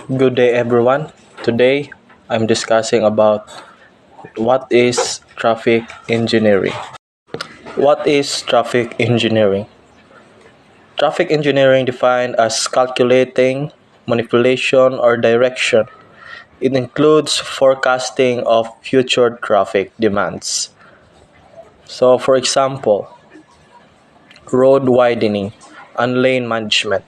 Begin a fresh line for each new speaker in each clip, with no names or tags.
Good day everyone. Today I'm discussing about what is traffic engineering. What is traffic engineering? Traffic engineering defined as calculating, manipulation or direction. It includes forecasting of future traffic demands. So for example, road widening and lane management.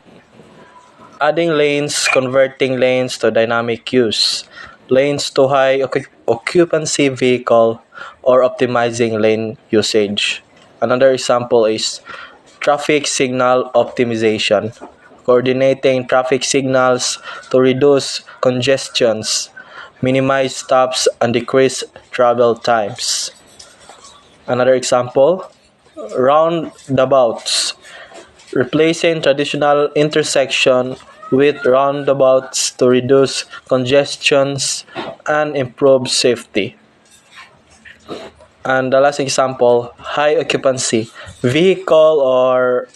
Adding lanes, converting lanes to dynamic use, lanes to high occupancy vehicle, or optimizing lane usage. Another example is traffic signal optimization, coordinating traffic signals to reduce congestions, minimize stops, and decrease travel times. Another example, roundabouts, replacing traditional intersection with roundabouts to reduce congestions and improve safety. And the last example, high occupancy, vehicle or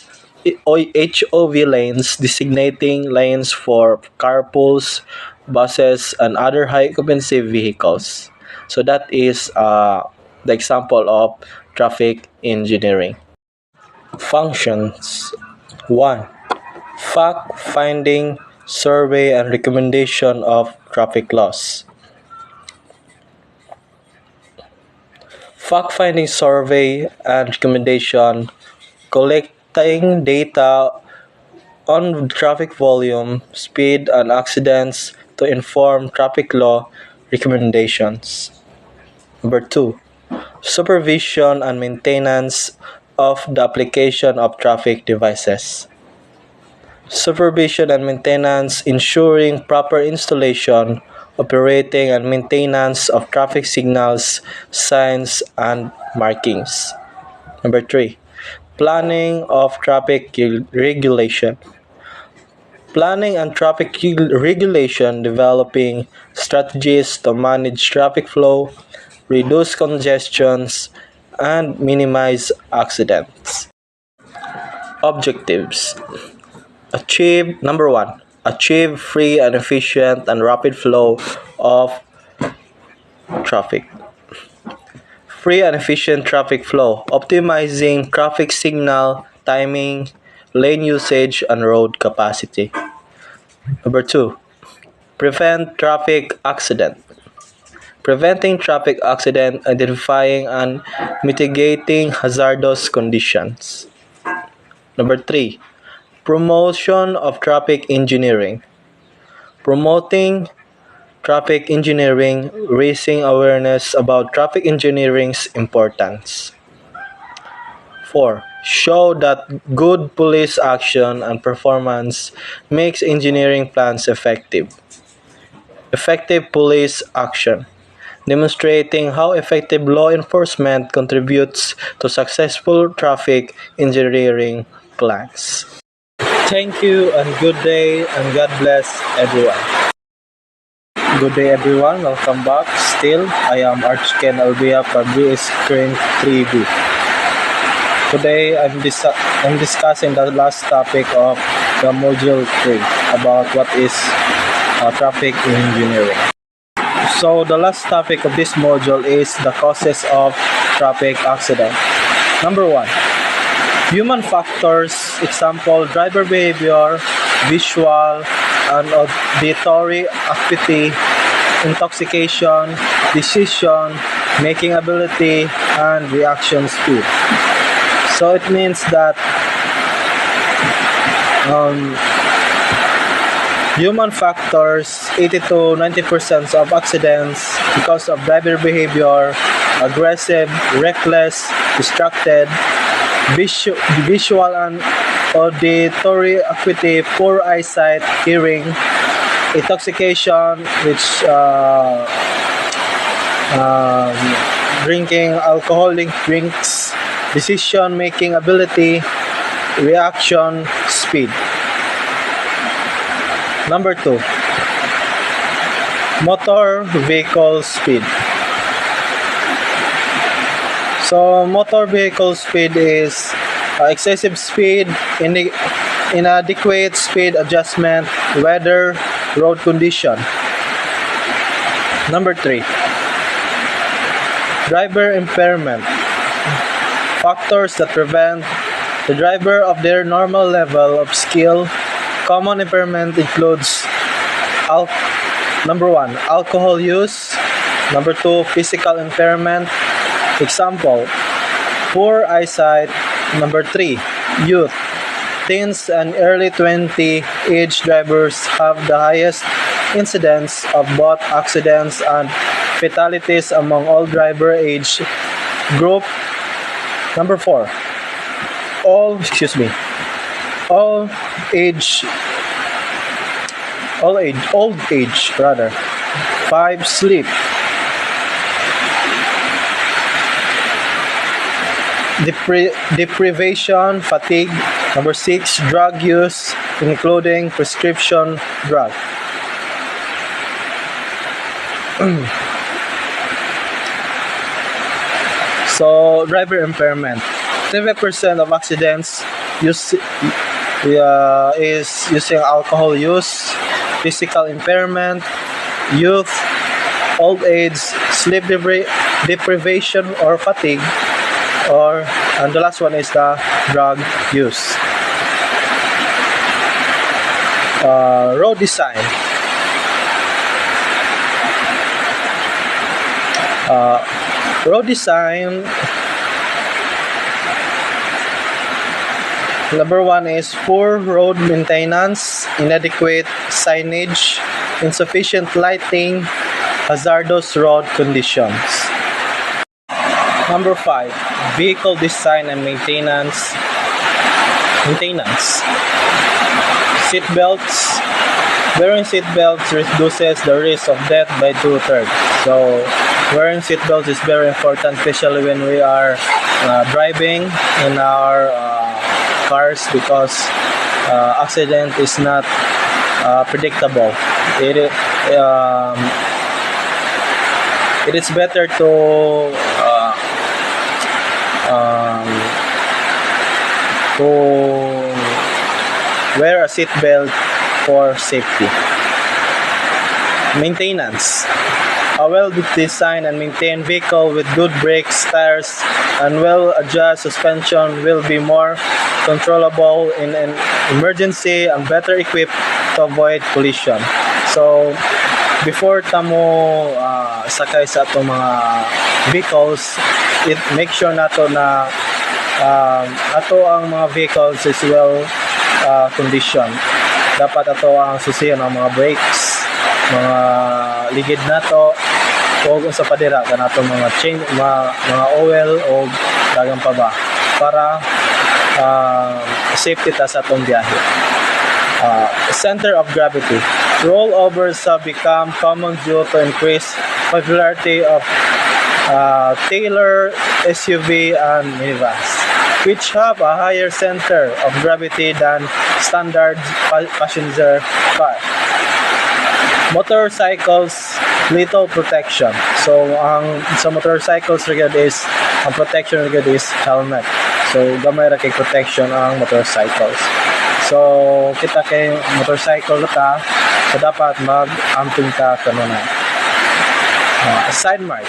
HOV lanes, designating lanes for carpools, buses, and other high occupancy vehicles. So that is the example of traffic engineering. Functions 1. Fact finding, survey, and recommendation of traffic laws. Fact finding, survey, and recommendation, collecting data on traffic volume, speed, and accidents to inform traffic law recommendations. Number 2. Supervision and maintenance of the application of traffic devices. Supervision and maintenance, ensuring proper installation, operating, and maintenance of traffic signals, signs, and markings. Number 3. Planning of traffic regulation. Planning and traffic regulation, developing strategies to manage traffic flow, reduce congestions, and minimize accidents. Objectives. Number 1, achieve free and efficient and rapid flow of traffic. Free and efficient traffic flow, optimizing traffic signal timing, lane usage, and road capacity. Number 2, prevent traffic accident. Preventing traffic accident, identifying and mitigating hazardous conditions. Number 3, promotion of traffic engineering. Promoting traffic engineering, raising awareness about traffic engineering's importance. 4. Show that good police action and performance makes engineering plans effective. Effective police action, demonstrating how effective law enforcement contributes to successful traffic engineering plans. Thank you and good day and God bless everyone. Good day everyone, welcome back. Still, I am Archken Albia Pabri Screen 3B. Today, I'm discussing the last topic of the Module 3 about what is traffic engineering. So, the last topic of this module is the causes of traffic accident. Number 1. Human factors, example, driver behavior, visual and auditory acuity, intoxication, decision making ability, and reaction speed. So it means that human factors, 80 to 90% of accidents because of driver behavior, aggressive, reckless, distracted, visual and auditory acuity, poor eyesight, hearing, intoxication, which drinking alcoholic drinks, decision-making ability, reaction speed. Number 2, motor vehicle speed. So motor vehicle speed is excessive speed, inadequate speed adjustment, weather, road condition. Number 3, driver impairment. Factors that prevent the driver of their normal level of skill. Common impairment includes number 1, alcohol use. Number 2, physical impairment. Example, poor eyesight. Number 3, youth. Teens and early 20 age drivers have the highest incidence of both accidents and fatalities among all driver age group. Number 4, old age rather. 5, sleep. Deprivation, fatigue. Number 6, drug use, including prescription drug. So, driver impairment. 30% of accidents is using alcohol use, physical impairment, youth, old age, sleep deprivation or fatigue, and the last one is the drug use. Road design. Road design. Number 1 is poor road maintenance, inadequate signage, insufficient lighting, hazardous road conditions. Number 5, vehicle design and maintenance. Seatbelts. Wearing seatbelts reduces the risk of death by 2/3. So, wearing seatbelts is very important, especially when we are driving in our cars, because accident is not predictable. It is better to wear a seatbelt for safety. Maintenance. A well-designed and maintained vehicle with good brakes, tires, and well-adjusted suspension will be more controllable in an emergency and better equipped to avoid collision. So, before tamo sakay sa atong mga vehicles, make sure nato na ato ang mga vehicles is well condition. Dapat ato ang susiyan ang mga brakes, mga ligid nato, o sa padira kanato mga chain, mga oil o dagang pa ba para safety ta sa atong biyahe. Center of gravity. Rollovers have become common due to increased popularity of Taylor SUV and minivans, which have a higher center of gravity than standard passenger car. Motorcycles, little protection. So, sa motorcycles ang protection is helmet. So, gamay ra kay protection ang motorcycles. So, kita kay motorcycle ka, so dapat mag-amping ka kanuna. Side mark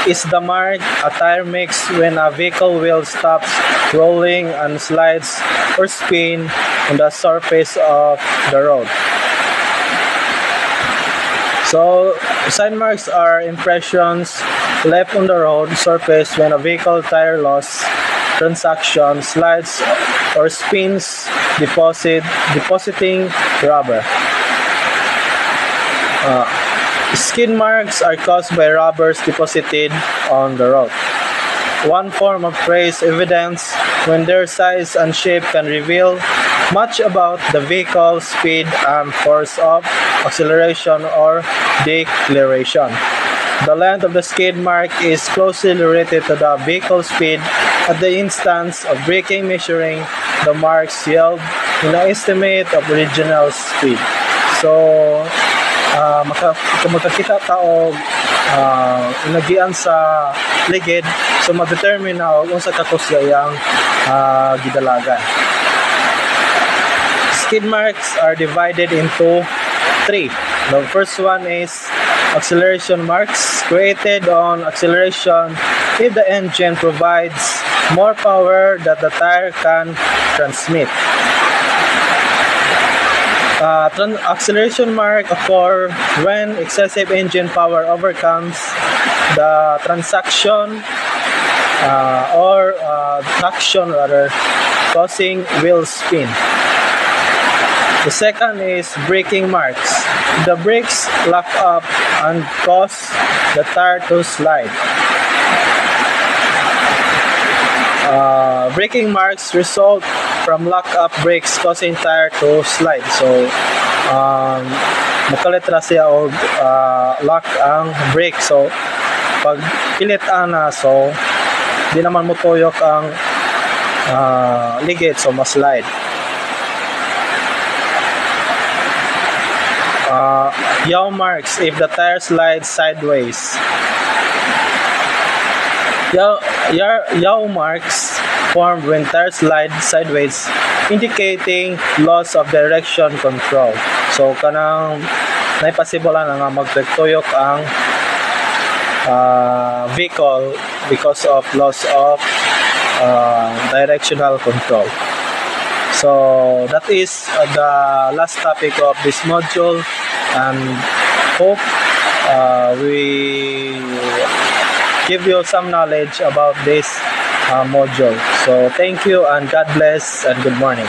is the mark a tire makes when a vehicle wheel stops rolling and slides or spin on the surface of the road. So, side marks are impressions left on the road surface when a vehicle tire loss, transaction, slides, or spins, depositing rubber. Skid marks are caused by rubbers deposited on the road. One form of trace evidence when their size and shape can reveal much about the vehicle's speed and force of acceleration or deceleration. The length of the skid mark is closely related to the vehicle speed. At the instance of braking, measuring the marks yield an estimate of original speed. So, makakita tao inagian sa ligid, so ma-determine na kung sa kakusayang gidalagan. Skid marks are divided into three. The first one is acceleration marks created on acceleration if the engine provides more power that the tire can transmit. Acceleration mark occur when excessive engine power overcomes the traction rather, causing wheel spin. The second is braking marks. The brakes lock up and cause the tire to slide. Braking marks result from lock-up brakes causing tire to slide. So, makalitra siya o lock ang brake. So, pag pilit ana, so, di naman mo tuyok ang ligid, so maslide. Yaw marks if the tire slides sideways. Yaw marks formed when tires slide sideways, indicating loss of direction control. So kanang naipasibolan nga magtuyok ang vehicle because of loss of directional control. So that is the last topic of this module, and hope we give you some knowledge about this module. So thank you and God bless and good morning.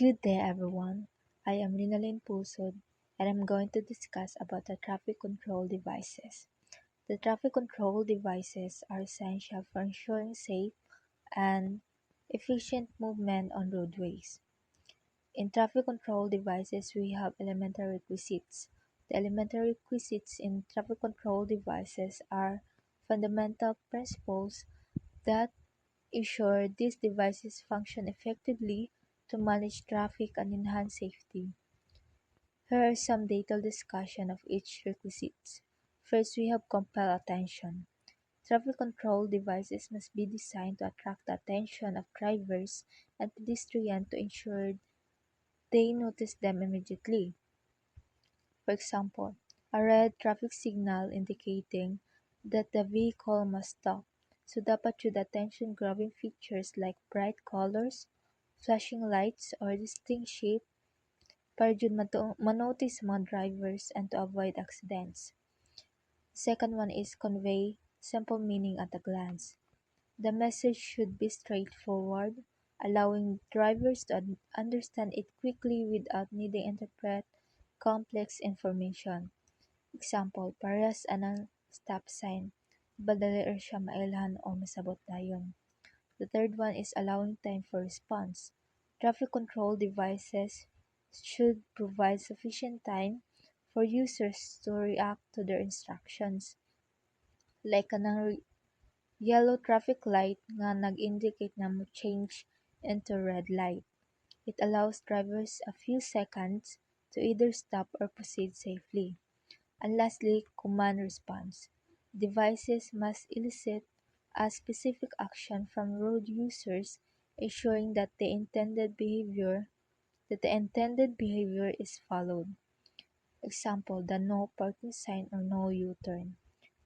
Good day everyone. I am Rinalyn Pusod and I'm going to discuss about the traffic control devices. The traffic control devices are essential for ensuring safe and efficient movement on roadways. In traffic control devices, we have elementary requisites. The elementary requisites in traffic control devices are fundamental principles that ensure these devices function effectively to manage traffic and enhance safety. Here are some detailed discussion of each requisite. First, we have compel attention. Traffic control devices must be designed to attract the attention of drivers and pedestrians to ensure they notice them immediately. For example, a red traffic signal indicating that the vehicle must stop. So dapat yung attention-grabbing features like bright colors, flashing lights, or distinct shape para jud manotice mga drivers and to avoid accidents. Second one is convey simple meaning at a glance. The message should be straightforward, allowing drivers to understand it quickly without needing to interpret complex information. Example, parehas anang stop sign, badali siya mailhan o masabot dayon. The third one is allowing time for response. Traffic control devices should provide sufficient time for users to react to their instructions. Like kanang yellow traffic light nga nag-indicate na mo change into red light. It allows drivers a few seconds to either stop or proceed safely. And lastly, command response. Devices must elicit a specific action from road users, ensuring that the intended behavior is followed. Example, the no parking sign or no U-turn.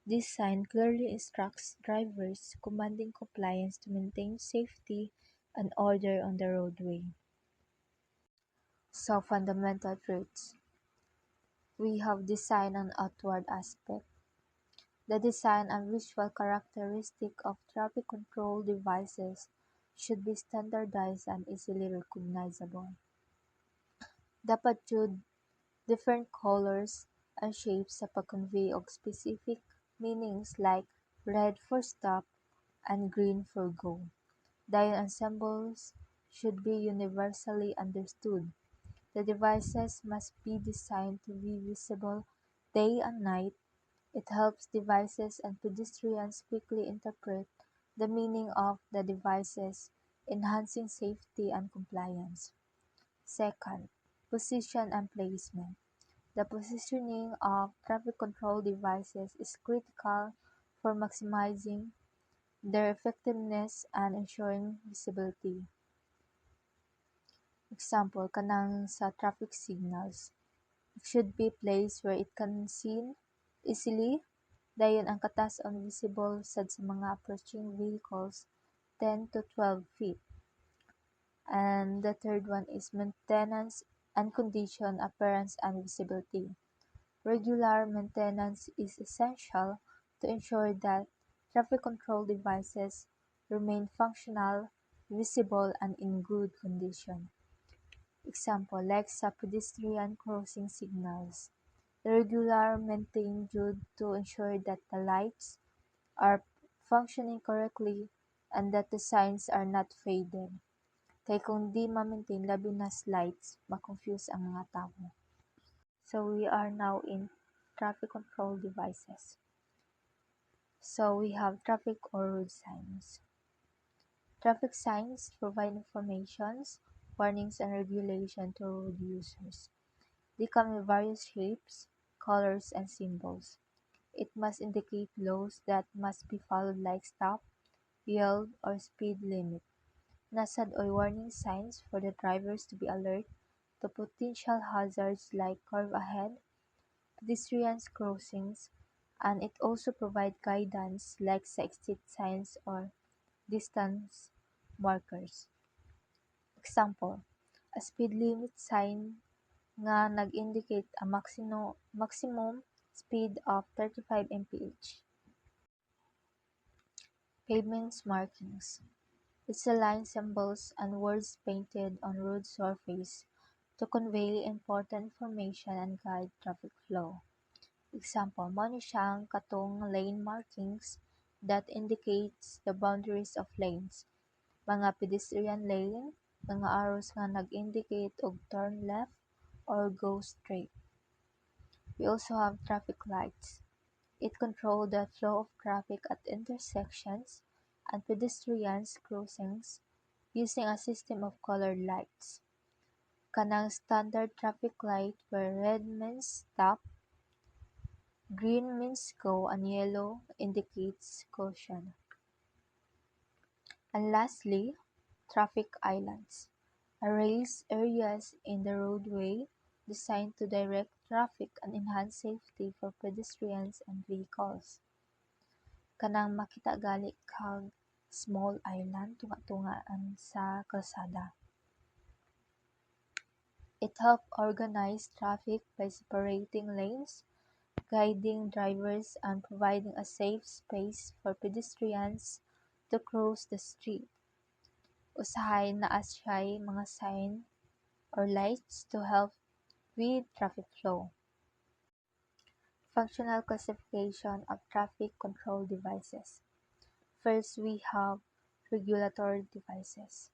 This sign clearly instructs drivers, commanding compliance to maintain safety and order on the roadway. So, fundamental truths. We have design and outward aspect. The design and visual characteristic of traffic control devices should be standardized and easily recognizable. Dapat jud different colors and shapes sa pag-convey og specific meanings like red for stop and green for go. Dayon ang symbols should be universally understood. The devices must be designed to be visible day and night. It helps devices and pedestrians quickly interpret the meaning of the devices, enhancing safety and compliance. Second, position and placement. The positioning of traffic control devices is critical for maximizing their effectiveness and ensuring visibility. Example, kanang sa traffic signals. It should be placed where it can seen easily. Dayon ang katas-on visible sad sa mga approaching vehicles 10 to 12 feet. And the third one is maintenance and condition, appearance and visibility. Regular maintenance is essential to ensure that traffic control devices remain functional, visible, and in good condition. Example, like sa pedestrian crossing signals. Regular maintained due to ensure that the lights are functioning correctly and that the signs are not faded. Kay kung di ma-maintain labi na lights, ma-confuse ang mga tao. So we are now in traffic control devices. So we have traffic or road signs. Traffic signs provide informations, warnings, and regulation to road users. They come in various shapes, colors, and symbols. It must indicate laws that must be followed like stop, yield, or speed limit. Nasad or warning signs for the drivers to be alert to potential hazards like curve ahead, pedestrians crossings, and it also provides guidance like sa exit signs or distance markers. Example, a speed limit sign nga nag-indicate a maximum speed of 35 mph. Pavement markings. It's a line symbols and words painted on road surface to convey important information and guide traffic flow. Example, mo siyang katong lane markings that indicates the boundaries of lanes. Mga pedestrian lane, mga arrows nga nag-indicate og turn left or go straight. We also have traffic lights. It controls the flow of traffic at intersections and pedestrians crossings using a system of colored lights. Kanang standard traffic light where red means stop, green means go, and yellow indicates caution. And lastly, traffic islands are raised areas in the roadway designed to direct traffic and enhance safety for pedestrians and vehicles. Kanang makita gali kag small island tunga-tungaan sa kalsada. It helps organize traffic by separating lanes, guiding drivers, and providing a safe space for pedestrians to cross the street. Usahay naa siya'y mga sign or lights to help with traffic flow. Functional classification of traffic control devices. First, we have regulatory devices.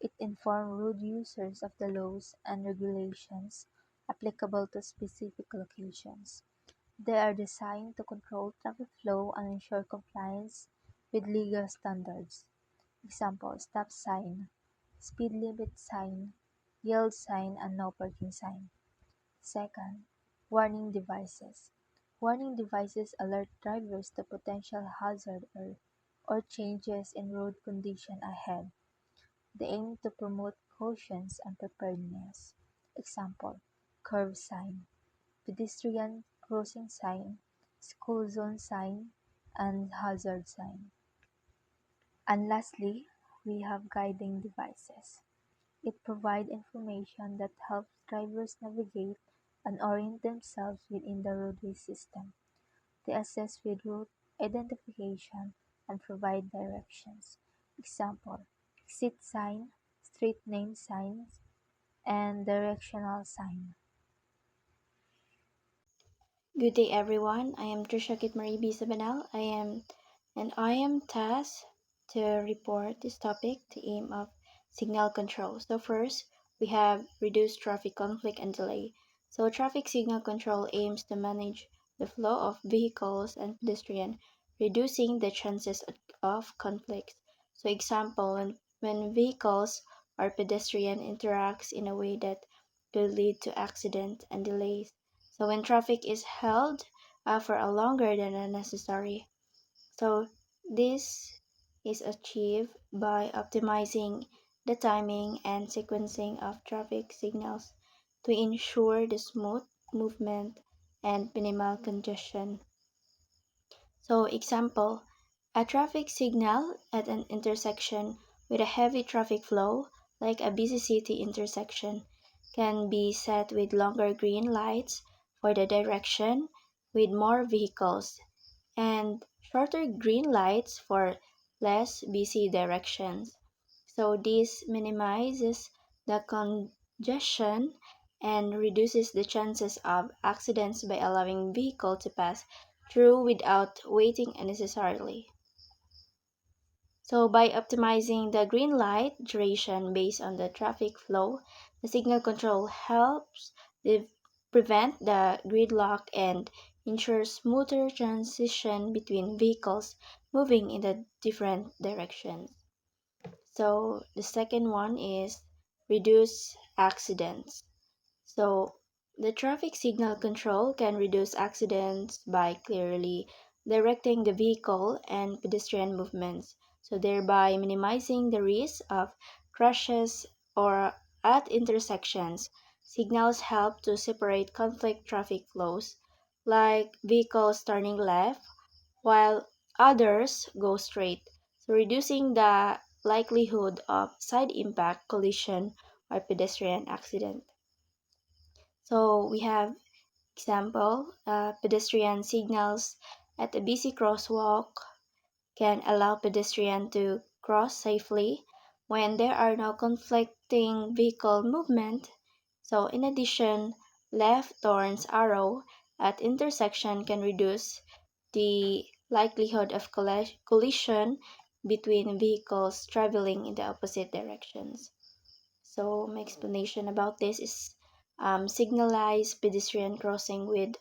It informs road users of the laws and regulations applicable to specific locations. They are designed to control traffic flow and ensure compliance with legal standards. Example, stop sign, speed limit sign, yield sign, and no parking sign. Second, warning devices. Warning devices alert drivers to potential hazard or changes in road condition ahead. They aim to promote caution and preparedness. Example, curve sign, pedestrian crossing sign, school zone sign, and hazard sign. And lastly, we have guiding devices. It provides information that helps drivers navigate and orient themselves within the roadway system. They assist with route identification and provide directions. Example, exit sign, street name signs, and directional sign.
Good day, everyone. I am Trisha Kitmarie Bisabanal. I am tasked to report this topic, the aim of signal control. So first, we have reduced traffic conflict and delay. So traffic signal control aims to manage the flow of vehicles and pedestrians, reducing the chances of conflicts. So example, when vehicles or pedestrian interacts in a way that could lead to accident and delays. So when traffic is held for a longer than necessary. So this is achieved by optimizing the timing and sequencing of traffic signals to ensure the smooth movement and minimal congestion. So example, a traffic signal at an intersection with a heavy traffic flow, like a busy city intersection, can be set with longer green lights for the direction with more vehicles and shorter green lights for less busy directions. So this minimizes the congestion and reduces the chances of accidents by allowing vehicle to pass through without waiting unnecessarily. So by optimizing the green light duration based on the traffic flow, the signal control helps prevent the gridlock and ensures smoother transition between vehicles moving in the different directions. So the second one is reduce accidents. So the traffic signal control can reduce accidents by clearly directing the vehicle and pedestrian movements, so thereby minimizing the risk of crashes or at intersections. Signals help to separate conflict traffic flows, like vehicles turning left while others go straight, so reducing the likelihood of side impact, collision, or pedestrian accident. So we have example, pedestrian signals at a busy crosswalk can allow pedestrian to cross safely when there are no conflicting vehicle movement. So in addition, left turns arrow at intersection can reduce the likelihood of collision between vehicles traveling in the opposite directions. So my explanation about this is signalized pedestrian crossing with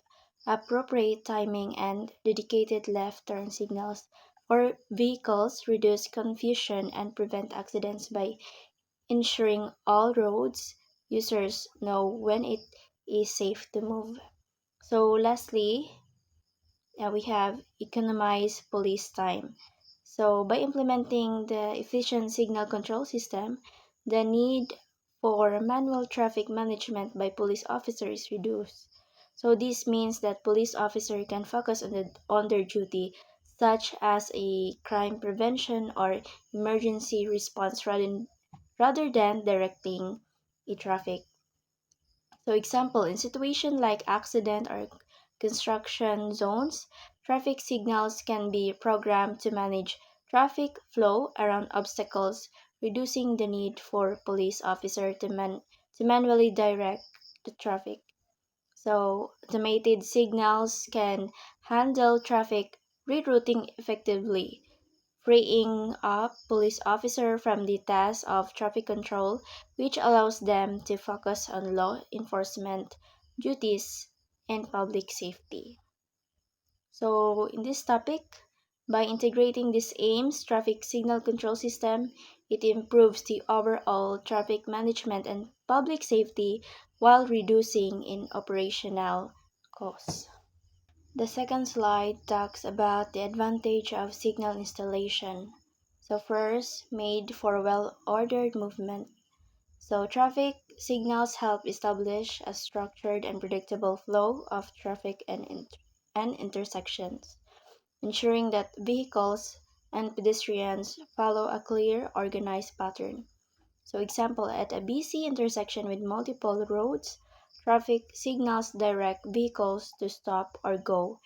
appropriate timing and dedicated left turn signals for vehicles reduce confusion and prevent accidents by ensuring all roads users know when it is safe to move. So lastly, we have economize police time. So by implementing the efficient signal control system, the need for manual traffic management by police officers is reduced. So this means that police officers can focus on their duty, such as a crime prevention or emergency response rather than directing a traffic. So example, in situation like accident or construction zones, traffic signals can be programmed to manage traffic flow around obstacles, reducing the need for police officer to manually direct the traffic. So automated signals can handle traffic rerouting effectively, freeing up police officers from the task of traffic control, which allows them to focus on law enforcement duties and public safety. So, in this topic, by integrating these aims, traffic signal control system, it improves the overall traffic management and public safety while reducing in operational costs. The second slide talks about the advantage of signal installation. So first, made for well-ordered movement. So traffic signals help establish a structured and predictable flow of traffic and intersections, ensuring that vehicles and pedestrians follow a clear, organized pattern. So example, at a busy intersection with multiple roads, traffic signals direct vehicles to stop or go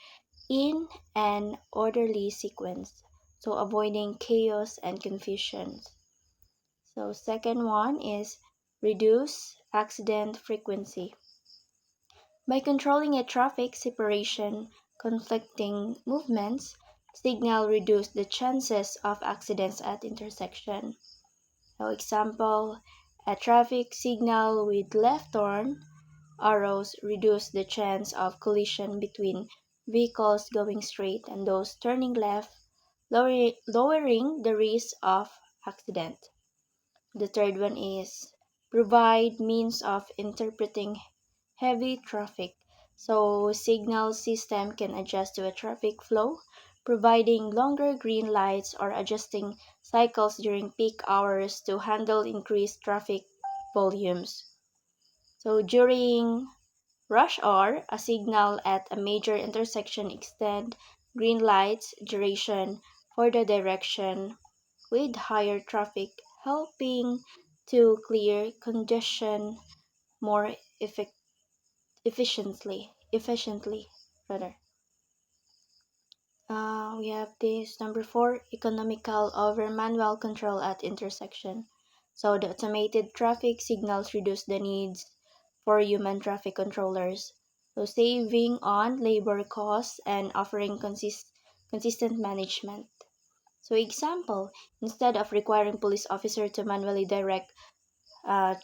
in an orderly sequence, so avoiding chaos and confusion. So second one is reduce accident frequency. By controlling a traffic separation, conflicting movements, signal reduce the chances of accidents at intersection. For example, a traffic signal with left turn arrows reduce the chance of collision between vehicles going straight and those turning left, lowering the risk of accident. The third one is provide means of interpreting heavy traffic. So signal system can adjust to a traffic flow, providing longer green lights or adjusting cycles during peak hours to handle increased traffic volumes. So during rush hour, a signal at a major intersection extend green lights duration for the direction with higher traffic, helping to clear congestion more efficiently rather. We have this number four, economical over manual control at intersection. So the automated traffic signals reduce the needs for human traffic controllers. So saving on labor costs and offering consistent management. So example, instead of requiring police officer to manually direct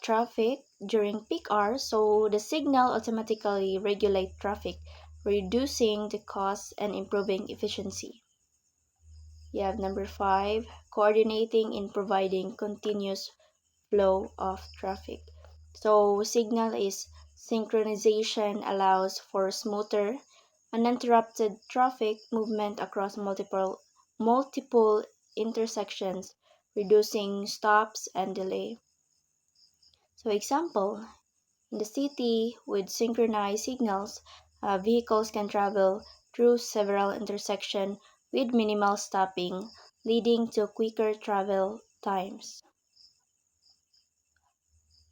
traffic during peak hours, so the signal automatically regulate traffic, reducing the cost and improving efficiency. You have number five, coordinating in providing continuous flow of traffic. So signal is synchronization allows for smoother, uninterrupted traffic movement across multiple intersections, reducing stops and delay. So example, in the city with synchronized signals, vehicles can travel through several intersections with minimal stopping, leading to quicker travel times.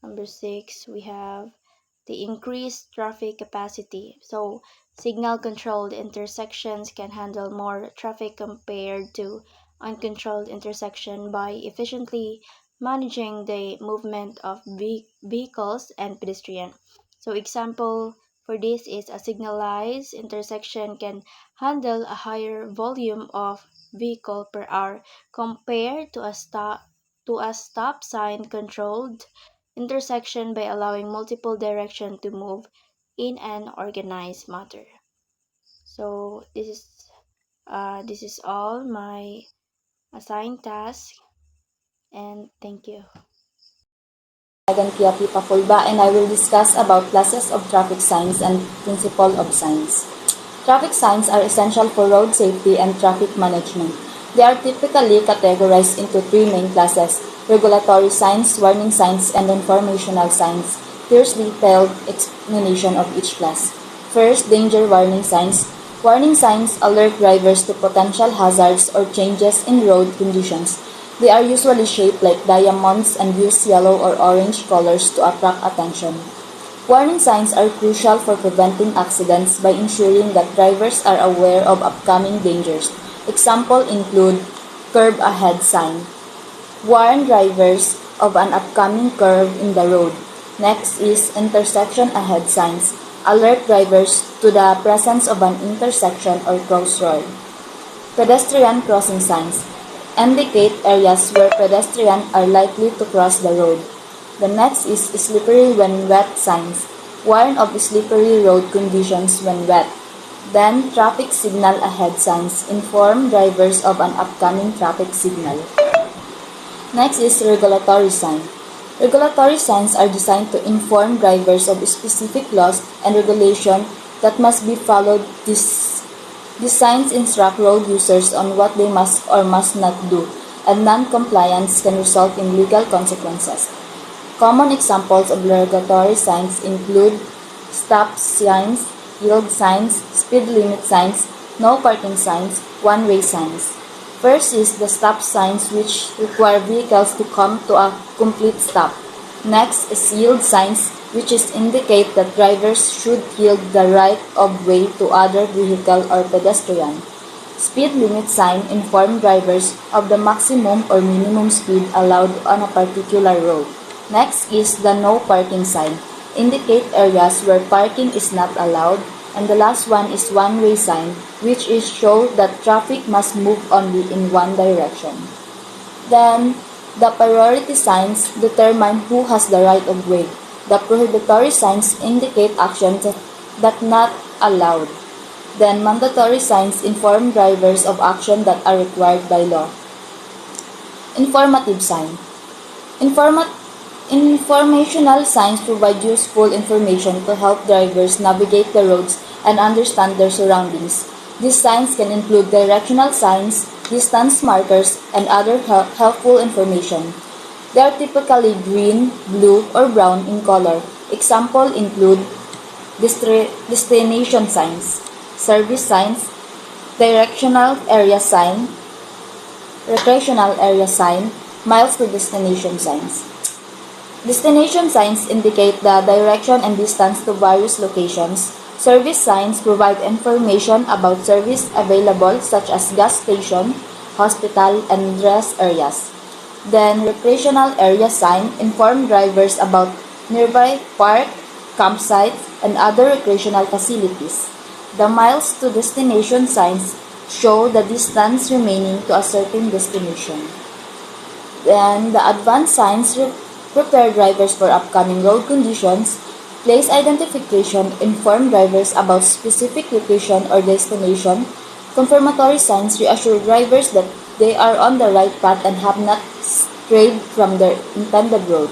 Number six, we have the increased traffic capacity. So signal controlled intersections can handle more traffic compared to uncontrolled intersection by efficiently managing the movement of vehicles and pedestrians. So example for this is a signalized intersection can handle a higher volume of vehicle per hour compared to a stop sign controlled intersection by allowing multiple directions to move in an organized manner. So this is all my assigned task, and thank you.
Kia Pipa Fulba, and I will discuss about classes of traffic signs and principle of signs. Traffic signs are essential for road safety and traffic management. They are typically categorized into three main classes: regulatory signs, warning signs, and informational signs. Here's detailed explanation of each class. First, danger warning signs. Warning signs alert drivers to potential hazards or changes in road conditions. They are usually shaped like diamonds and use yellow or orange colors to attract attention. Warning signs are crucial for preventing accidents by ensuring that drivers are aware of upcoming dangers. Examples include curb ahead sign. Warn drivers of an upcoming curve in the road. Next is intersection ahead signs. Alert drivers to the presence of an intersection or crossroad. Pedestrian crossing signs indicate areas where pedestrians are likely to cross the road. The next is slippery when wet signs. Warn of slippery road conditions when wet. Then traffic signal ahead signs inform drivers of an upcoming traffic signal. Next is regulatory sign. Regulatory signs are designed to inform drivers of specific laws and regulations that must be followed. These signs instruct road users on what they must or must not do, and non-compliance can result in legal consequences. Common examples of regulatory signs include stop signs, yield signs, speed limit signs, no parking signs, one-way signs. First is the stop signs, which require vehicles to come to a complete stop. Next is yield signs, which indicate that drivers should yield the right of way to other vehicle or pedestrian. Speed limit sign inform drivers of the maximum or minimum speed allowed on a particular road. Next is the no parking sign, indicate areas where parking is not allowed. And the last one is one-way sign, which is show that traffic must move only in one direction. Then, the priority signs determine who has the right of way. The prohibitory signs indicate actions that not allowed. Then, mandatory signs inform drivers of action that are required by law. Informative sign. Informational signs provide useful information to help drivers navigate the roads and understand their surroundings. These signs can include directional signs, distance markers, and other helpful information. They are typically green, blue, or brown in color. Examples include destination signs, service signs, directional area sign, recreational area sign, miles to destination signs. Destination signs indicate the direction and distance to various locations. Service signs provide information about service available such as gas station, hospital, and rest areas. Then recreational area sign inform drivers about nearby park, campsites, and other recreational facilities. The miles to destination signs show the distance remaining to a certain destination. Then the advanced signs prepare drivers for upcoming road conditions. Place identification inform drivers about specific location or destination. Confirmatory signs reassure drivers that they are on the right path and have not strayed from their intended road.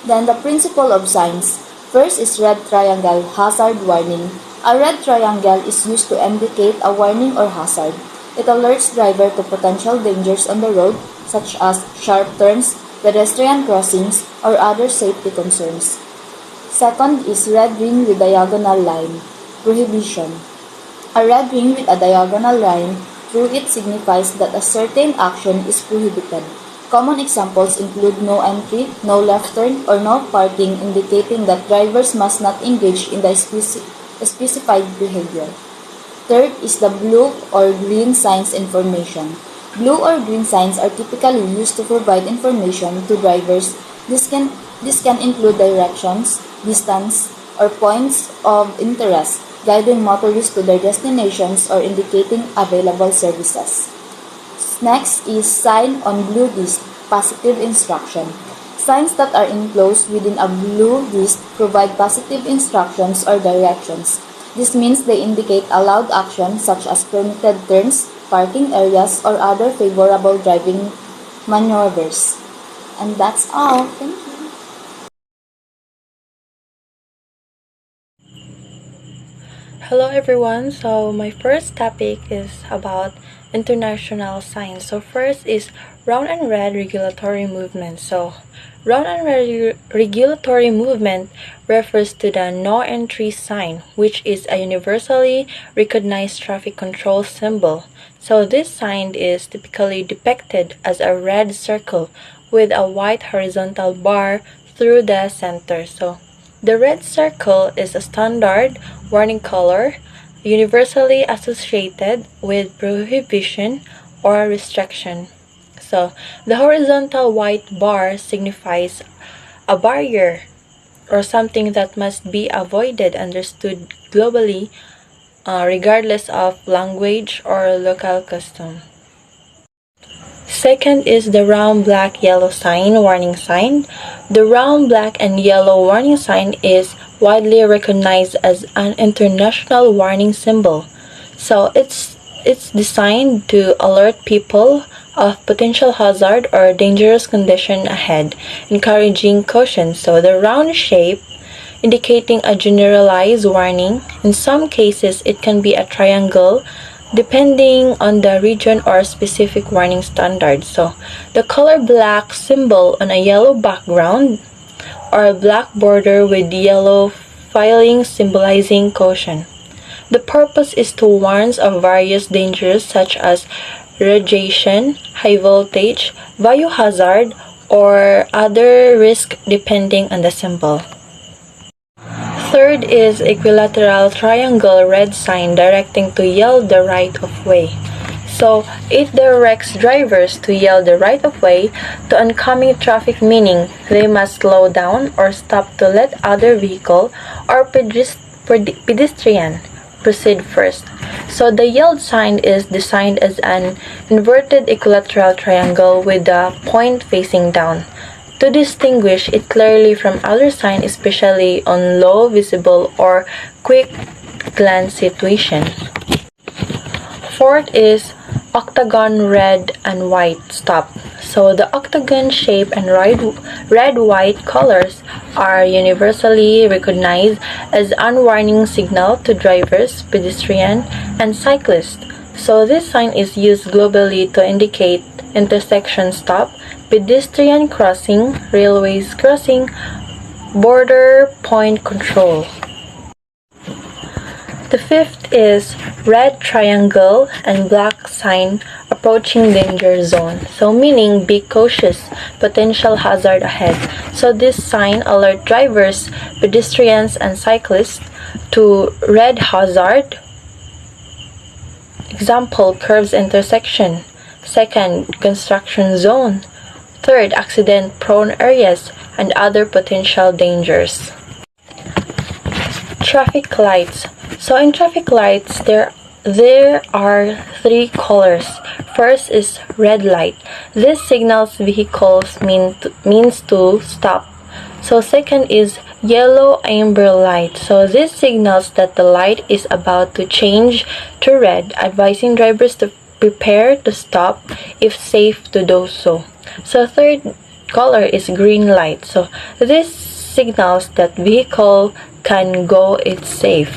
Then the principle of signs. First is red triangle hazard warning. A red triangle is used to indicate a warning or hazard. It alerts driver to potential dangers on the road, such as sharp turns, pedestrian crossings, or other safety concerns. Second is red ring with diagonal line. Prohibition. A red ring with a diagonal line through it signifies that a certain action is prohibited. Common examples include no entry, no left turn, or no parking, indicating that drivers must not engage in the specified behavior. Third is the blue or green signs information. Blue or green signs are typically used to provide information to drivers. This can include directions, distance, or points of interest, guiding motorists to their destinations or indicating available services. Next is sign on blue disc, positive instruction. Signs that are enclosed within a blue disc provide positive instructions or directions. This means they indicate allowed action such as permitted turns, parking areas, or other favorable driving maneuvers. And that's all. Thank you.
Hello everyone. So my first topic is about international signs. So first is round and red regulatory movement. So round and red regulatory movement refers to the no entry sign, which is a universally recognized traffic control symbol. So this sign is typically depicted as a red circle with a white horizontal bar through the center. So the red circle is a standard warning color, universally associated with prohibition or restriction. So, the horizontal white bar signifies a barrier or something that must be avoided, understood globally, regardless of language or local custom. Second is the round black yellow sign warning sign. The round black and yellow warning sign is widely recognized as an international warning symbol. So it's designed to alert people of potential hazard or dangerous condition ahead, encouraging caution. So the round shape indicating a generalized warning. In some cases, it can be a triangle depending on the region or specific warning standard. So, the color black symbol on a yellow background or a black border with yellow filing symbolizing caution. The purpose is to warn of various dangers such as radiation, high voltage, biohazard, or other risk depending on the symbol. Third is equilateral triangle red sign directing to yield the right of way. So it directs drivers to yield the right of way to oncoming traffic, meaning they must slow down or stop to let other vehicle or pedestrian proceed first. So the yield sign is designed as an inverted equilateral triangle with the point facing down to distinguish it clearly from other signs, especially on low visible or quick glance situation. Fourth is octagon red and white stop. So the octagon shape and red-white colors are universally recognized as unwarning signal to drivers, pedestrians, and cyclists. So this sign is used globally to indicate intersection stop, pedestrian crossing, railways crossing, border point control. The fifth is red triangle and black sign approaching danger zone. So meaning be cautious, potential hazard ahead. So this sign alert drivers, pedestrians and cyclists to red hazard. Example, curves intersection. Second, construction zone. Third, accident prone areas and other potential dangers. Traffic lights. So in traffic lights, there are three colors. First is red light. This signals vehicles means to stop. So second is yellow amber light. So this signals that the light is about to change to red, advising drivers to prepare to stop if safe to do so. So third color is green light. So this signals that vehicle can go, it's safe.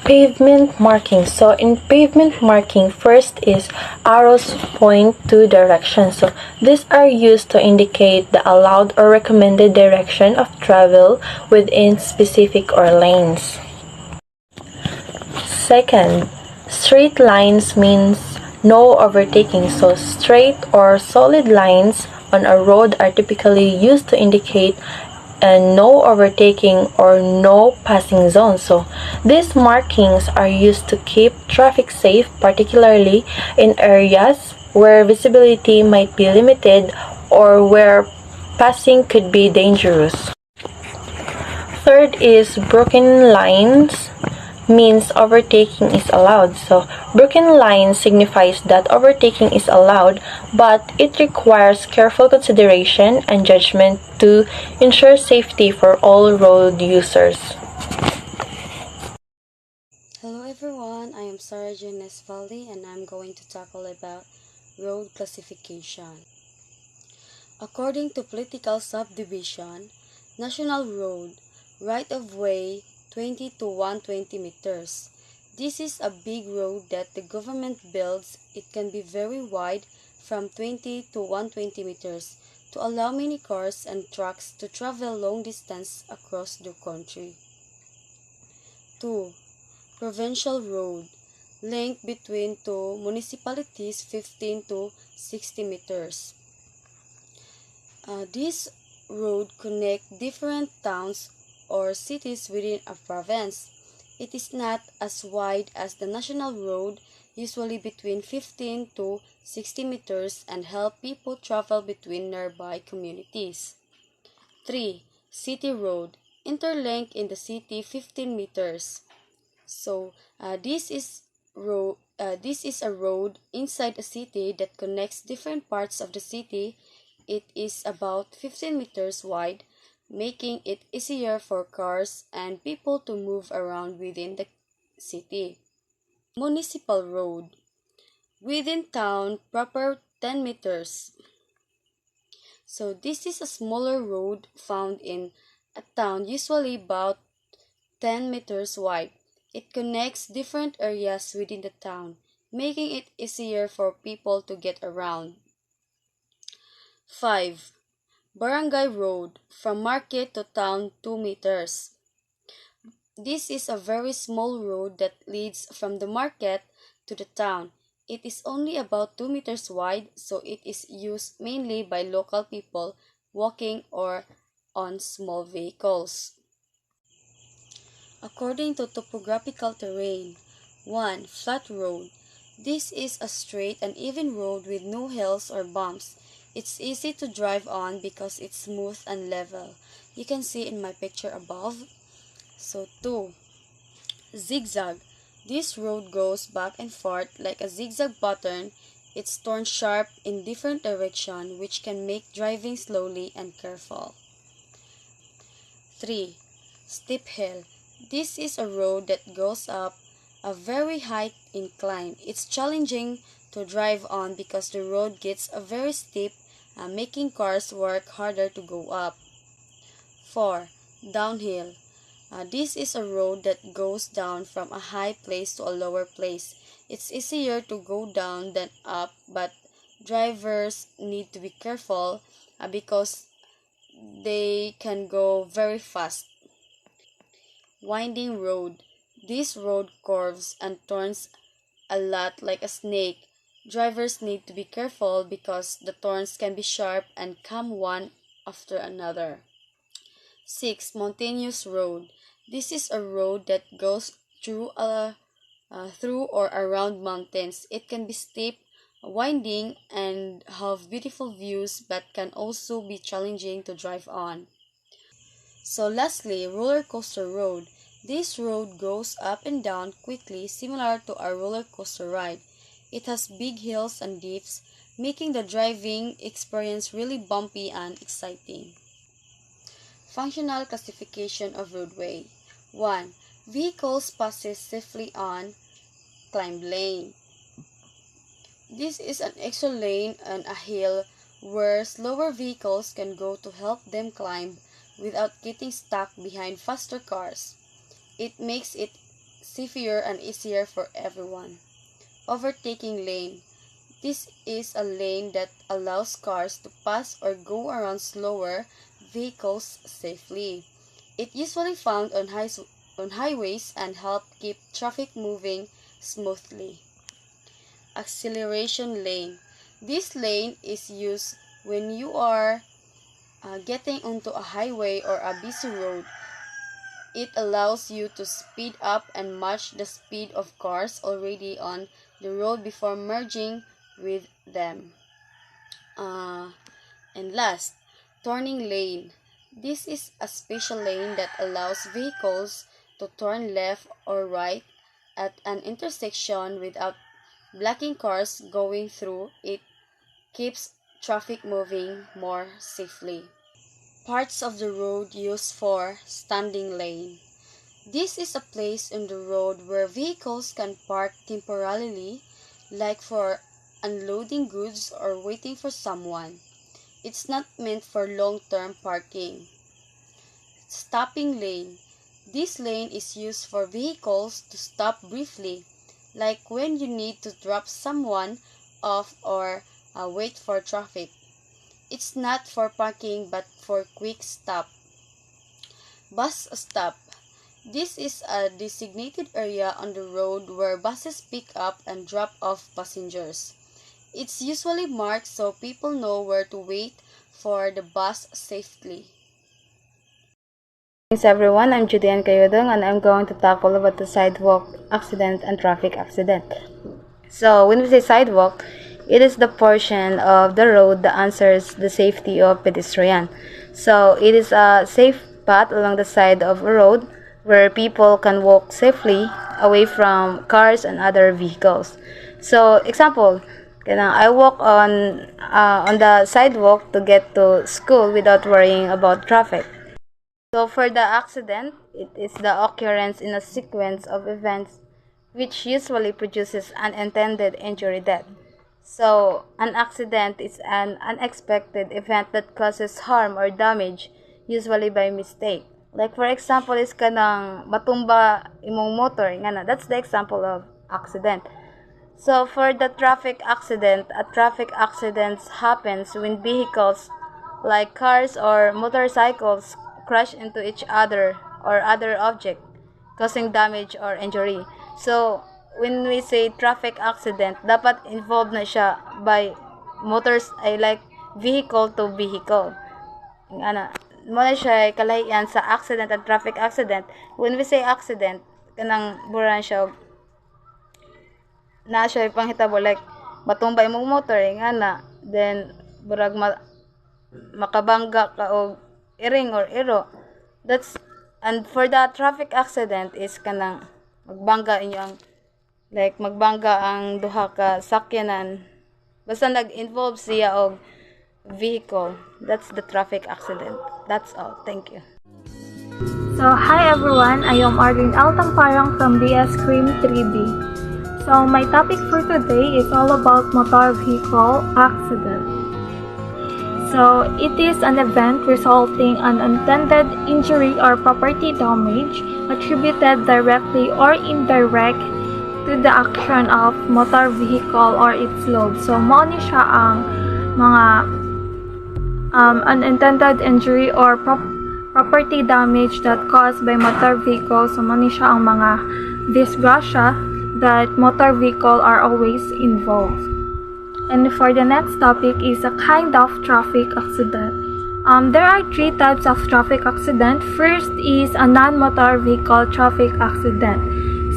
Pavement marking. So in pavement marking, first is arrows point to direction. So these are used to indicate the allowed or recommended direction of travel within specific or lanes. Second, straight lines means no overtaking. So straight or solid lines on a road are typically used to indicate and no overtaking or no passing zones. So these markings are used to keep traffic safe, particularly in areas where visibility might be limited or where passing could be dangerous. Third is broken lines means overtaking is allowed. So broken line signifies that overtaking is allowed, but it requires careful consideration and judgment to ensure safety for all road users.
Hello everyone, I am Sarah Jane Nesvaldi and I'm going to tackle about road classification. According to political subdivision, National Road, right of way 20 to 120 meters. This is a big road that the government builds. It can be very wide from 20 to 120 meters to allow many cars and trucks to travel long distance across the country. 2. Provincial Road, length between two municipalities 15 to 60 meters. This road connect different towns or cities within a province. It is not as wide as the national road, usually between 15 to 60 meters, and help people travel between nearby communities. 3. City Road, interlink in the city 15 meters. So this is a road inside a city that connects different parts of the city. It is about 15 meters wide, making it easier for cars and people to move around within the city. Municipal Road, within town proper 10 meters. So this is a smaller road found in a town, usually about 10 meters wide. It connects different areas within the town, making it easier for people to get around. 5. Barangay Road, from market to town 2 meters. This is a very small road that leads from the market to the town. It is only about 2 meters wide, so it is used mainly by local people walking or on small vehicles. According to topographical terrain. 1. Flat road. This is a straight and even road with no hills or bumps. It's easy to drive on because it's smooth and level. You can see in my picture above. So 2. Zigzag. This road goes back and forth like a zigzag pattern. It's torn sharp in different directions, which can make driving slowly and careful. 3. Steep hill. This is a road that goes up a very high incline. It's challenging to drive on because the road gets very steep, making cars work harder to go up. 4. Downhill. This is a road that goes down from a high place to a lower place. It's easier to go down than up, but drivers need to be careful because they can go very fast. Winding road. This road curves and turns a lot like a snake. Drivers need to be careful because the turns can be sharp and come one after another. 6. Mountainous road. This is a road that goes through or around mountains. It can be steep, winding, and have beautiful views, but can also be challenging to drive on. So lastly, roller coaster road. This road goes up and down quickly, similar to a roller coaster ride. It has big hills and dips, making the driving experience really bumpy and exciting. Functional classification of roadway. 1. Vehicles passes safely on climb lane. This is an extra lane on a hill where slower vehicles can go to help them climb without getting stuck behind faster cars. It makes it safer and easier for everyone. Overtaking lane. This is a lane that allows cars to pass or go around slower vehicles safely. It usually found on highways and help keep traffic moving smoothly. Acceleration lane. This lane is used when you are getting onto a highway or a busy road. It allows you to speed up and match the speed of cars already on the road before merging with them. Uh, and last, turning lane. This is a special lane that allows vehicles to turn left or right at an intersection without blocking cars going through. It keeps traffic moving more safely. Parts of the road used for standing lane. This is a place on the road where vehicles can park temporarily, like for unloading goods or waiting for someone. It's not meant for long-term parking. Stopping lane. This lane is used for vehicles to stop briefly, like when you need to drop someone off or wait for traffic. It's not for parking but for quick stop. Bus stop. This is a designated area on the road where buses pick up and drop off passengers. It's usually marked so people know where to wait for the bus safely.
Thanks everyone, I'm Judean Kayodong and I'm going to talk all about the sidewalk accident and traffic accident. So when we say sidewalk, it is the portion of the road that answers the safety of pedestrian. So it is a safe path along the side of a road where people can walk safely away from cars and other vehicles. So example, I walk on the sidewalk to get to school without worrying about traffic. So for the accident, it is the occurrence in a sequence of events which usually produces unintended injury death. So an accident is an unexpected event that causes harm or damage, usually by mistake. Like for example is kanang matumba imong motor, nga that's the example of accident. So for the traffic accident, a traffic accident happens when vehicles like cars or motorcycles crash into each other or other object, causing damage or injury. So when we say traffic accident, dapat involved na siya by motors ay like vehicle to vehicle. Ana, mo na siya kalahian sa accident at traffic accident. When we say accident, kanang buran siya na siya panghitabo like matumbay mong motor nga na then burag makabangga ka og iring or iro, that's and for the traffic accident is kanang magbangga inyo ang like magbangga ang duha ka sakyanan basta nag-involve siya og vehicle. That's the traffic accident. That's all. Thank you.
So, hi everyone, I am Arlene Altamparang from DS Cream 3B. So, my topic for today is all about motor vehicle accident. So, it is an event resulting in unintended injury or property damage attributed directly or indirect to the action of motor vehicle or its load. So, mao ni siya ang mga unintended injury or property damage that caused by motor vehicles. So, mao ni siya ang mga disgrasya that motor vehicle are always involved. And for the next topic is a kind of traffic accident. There are three types of traffic accident. First is a non-motor vehicle traffic accident.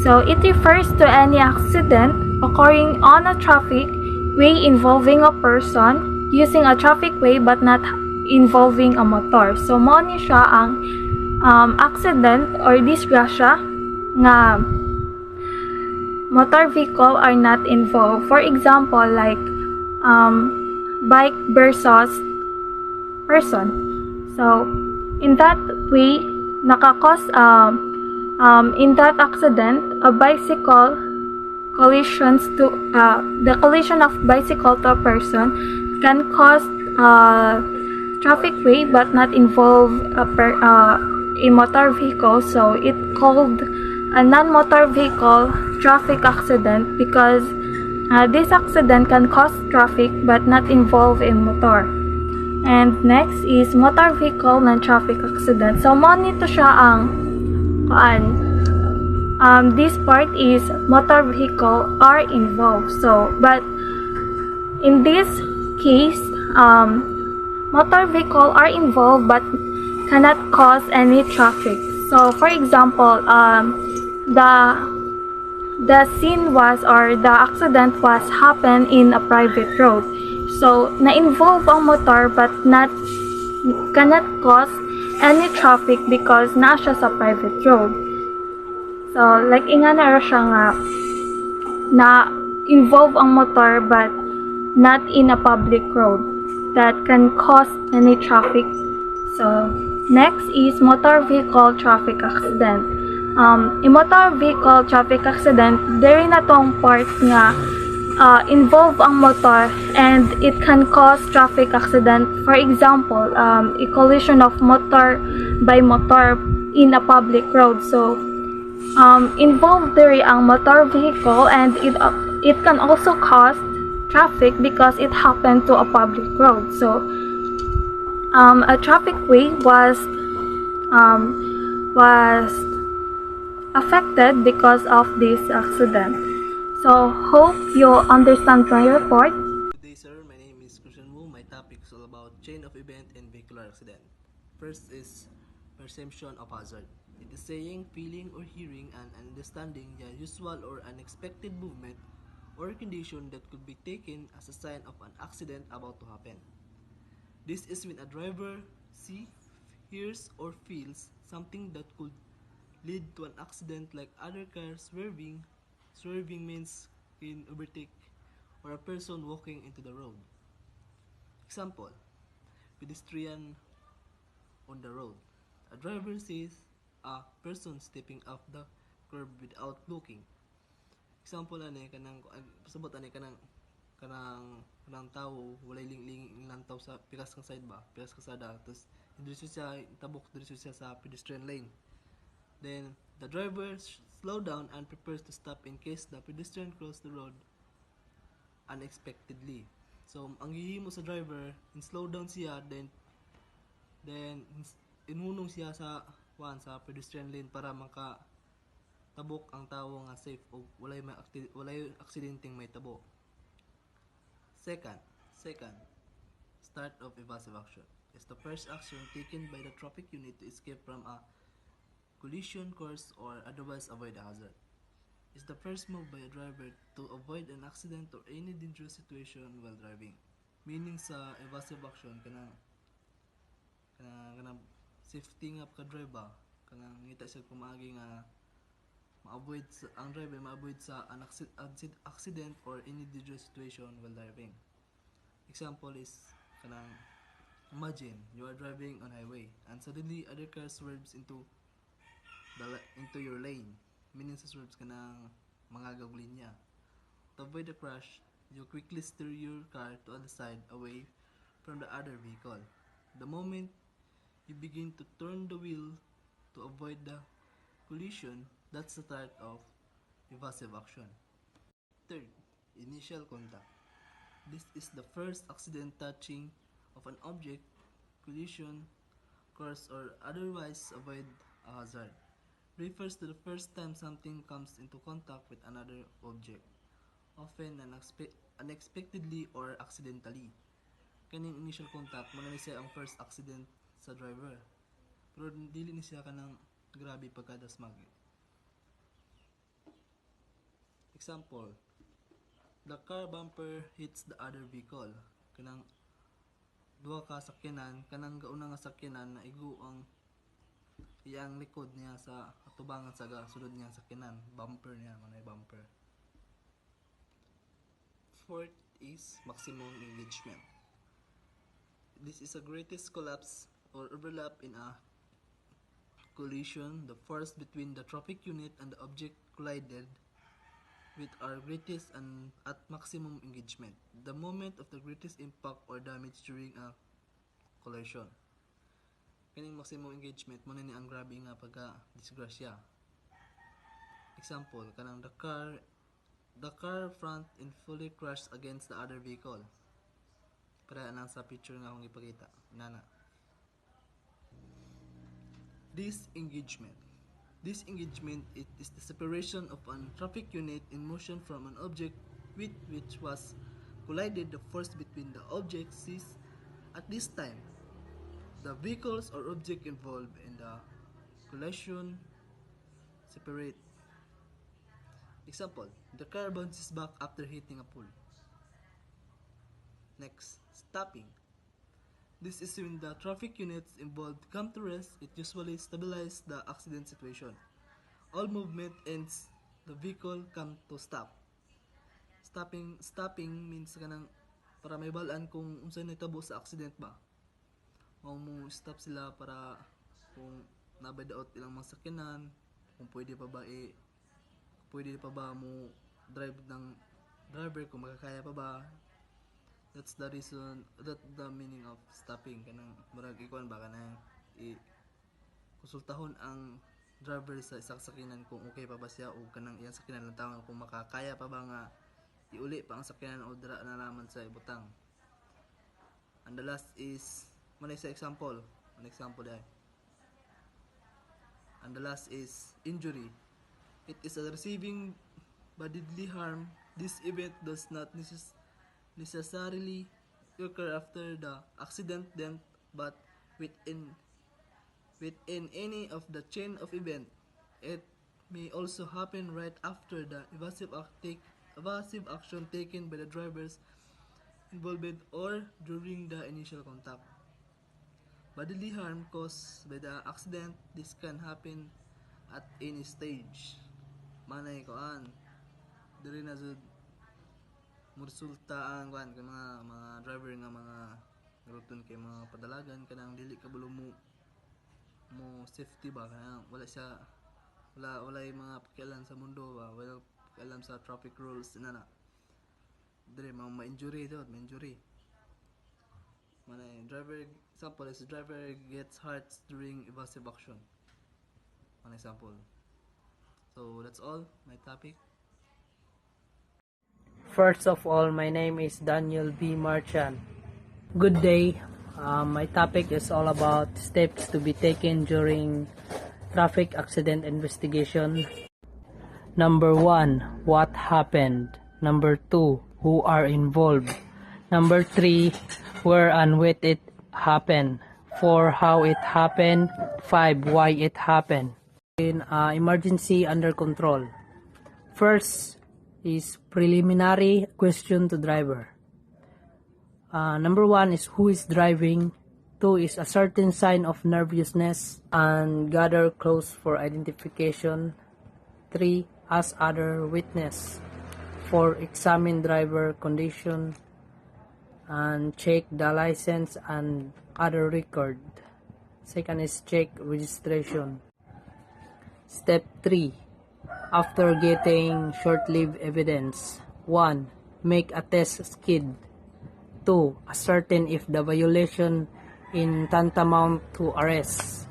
So it refers to any accident occurring on a traffic way involving a person using a traffic way but not involving a motor. So mao ni siya ang accident or disgrasya nga motor vehicle are not involved. For example, like bike versus person. So in that way, nakakos in that accident, a bicycle collisions to the collision of bicycle to a person can cause traffic way but not involve a motor vehicle. So it called a non-motor vehicle traffic accident because this accident can cause traffic but not involve a motor. And next is motor vehicle non-traffic accident. So mo nito siya ang this part is motor vehicle are involved. So but in this case motor vehicle are involved but cannot cause any traffic. So, for example, the scene was or the accident was happened in a private road. So, na-involve ang motor but cannot cause any traffic because na siya sa private road. So, like inga na siya nga na involve ang motor but not in a public road that can cause any traffic. So, next is motor vehicle traffic accident. In motor vehicle traffic accident, diri na tong part nga involve ang motor and it can cause traffic accident. For example, a collision of motor by motor in a public road. So, involved there ang motor vehicle and it can also cause traffic because it happened to a public road. So, a traffic way was affected because of this accident. So, hope you understand my report.
Good day, sir. My name is Christian Wu. My topic is all about chain of event and vehicular accident. First is perception of hazard. It is saying, feeling, or hearing and understanding the usual or unexpected movement or condition that could be taken as a sign of an accident about to happen. This is when a driver sees, hears, or feels something that could lead to an accident like other cars swerving. Swerving means in overtake or a person walking into the road. Example, pedestrian on the road. A driver sees a person stepping off the curb without looking. Example ani kanang pasabot ani kanang tawo walay ling lantaw sa pikas kang side ba, pikas kasada tapos diretso siya tabok diretso siya sa pedestrian lane. Then the driver slow down and prepares to stop in case the pedestrian cross the road unexpectedly. So ang gihimo sa driver, in slow down siya then inunong siya sa sa pedestrian lane para maka tabok ang tawo nga safe o walay aksidenteng may tabo. Second, start of evasive action is the first action taken by the traffic unit to escape from a collision course or otherwise avoid a hazard. Is the first move by a driver to avoid an accident or any dangerous situation while driving. Meaning sa evasive action kanang safety nga ka driver kanang ngita siya pumagi nga ma-avoid ang driver ma-avoid sa an accident or any dangerous situation while driving. Example is kanang imagine you are driving on highway and suddenly other car swerves into your lane. Meaning sa swerves kanang mangagaw linya. To avoid the crash, you quickly steer your car to the side away from the other vehicle. The moment you begin to turn the wheel to avoid the collision, that's the start of evasive action. Third, initial contact. This is the first accident touching of an object, collision, course, or otherwise avoid a hazard. Refers to the first time something comes into contact with another object, often unexpectedly or accidentally. Kaning initial contact, muna ni siya ang first accident sa driver. Pero dili ni siya kanang grabe pagkadasmag. Example, the car bumper hits the other vehicle. Kanang duha ka sakyanan, kanang gauna nga sakyanan na igo ang iyang likod niya sa atubangan sa sulod niya sakyanan, bumper niya, manay bumper. Fourth is maximum engagement. This is the greatest collapse or overlap in a collision. The force between the traffic unit and the object collided with our greatest and at maximum engagement. The moment of the greatest impact or damage during a collision. Kaning maximum engagement mo na ni ang grabe nga pagka disgrasya. Example, kanang the car front and fully crashed against the other vehicle. Para anang sa picture nga akong ipakita. Nana. Disengagement. Disengagement it is the separation of a traffic unit in motion from an object with which was collided. The force between the object ceased At this time, the vehicles or object involved in the collision separate. Example, the car bounces back after hitting a pole. Next, stopping. This is when the traffic units involved come to rest. It usually stabilizes the accident situation. All movement ends, the vehicle come to stop. Stopping means kanang para may balaan kung unsa nitabo sa accident ba. Mao mo stop sila para kung nabay daot ilang mga sakyanan, kung pwede pa ba mo drive ng driver kung makakaya pa ba. That's the reason, that the meaning of stopping. Kanang murag ikuan ba kanang konsultahon ang driver sa isang sakyanan kung okay pa ba siya o kanang iyang sakyanan lang tawon kung makakaya pa ba nga iuli pa ang sakyanan o dira na naman sa ibutang. And the last is manay sa example. An example dai. And the last is injury. It is a receiving bodily harm. This event does not necessarily occur after the accident then, but within any of the chain of event. It may also happen right after the evasive action taken by the drivers involved or during the initial contact. Bodily harm caused by the accident, this can happen at any stage. Manay koan, diri na jud mursulta ang kuan kay mga driver nga mga ruton kay mga padalagan kanang dili ka bulo mo safety ba kanang wala yung mga pakialam sa mundo ba, wala pakialam sa traffic rules na diri ma-injury dot ma-injury. Manay driver example is driver gets hurt during evasive action. One example. So that's all my topic.
First of all, my name is Daniel B. Marchand. Good day. My topic is all about steps to be taken during traffic accident investigation. Number 1, what happened? Number 2, who are involved? Number 3, where and when it happened? 4, how it happened? 5, why it happened? In emergency under control. First is preliminary question to driver. Number 1 is who is driving. 2 is a certain sign of nervousness and gather close for identification. 3, ask other witness. 4, examine driver condition and check the license and other record. Second is check registration. Step 3. After getting short-lived evidence. 1. Make a test skid. 2. Ascertain if the violation in tantamount to arrest.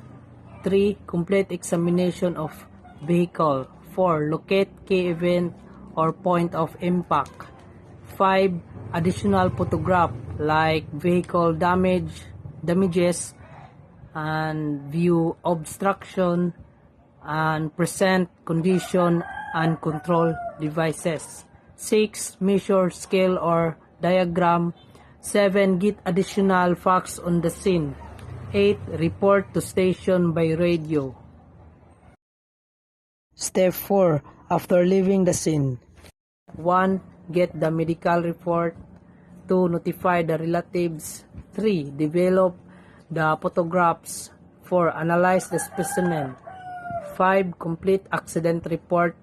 3. Complete examination of vehicle. 4. Locate key event or point of impact. 5. Additional photograph like vehicle damages and view obstruction and present condition and control devices. 6. Measure scale or diagram. 7. Get additional facts on the scene. 8. Report to station by radio. Step 4. After leaving the scene. 1. Get the medical report. 2. Notify the relatives. 3. Develop the photographs. 4. Analyze the specimen. 5. Complete accident report,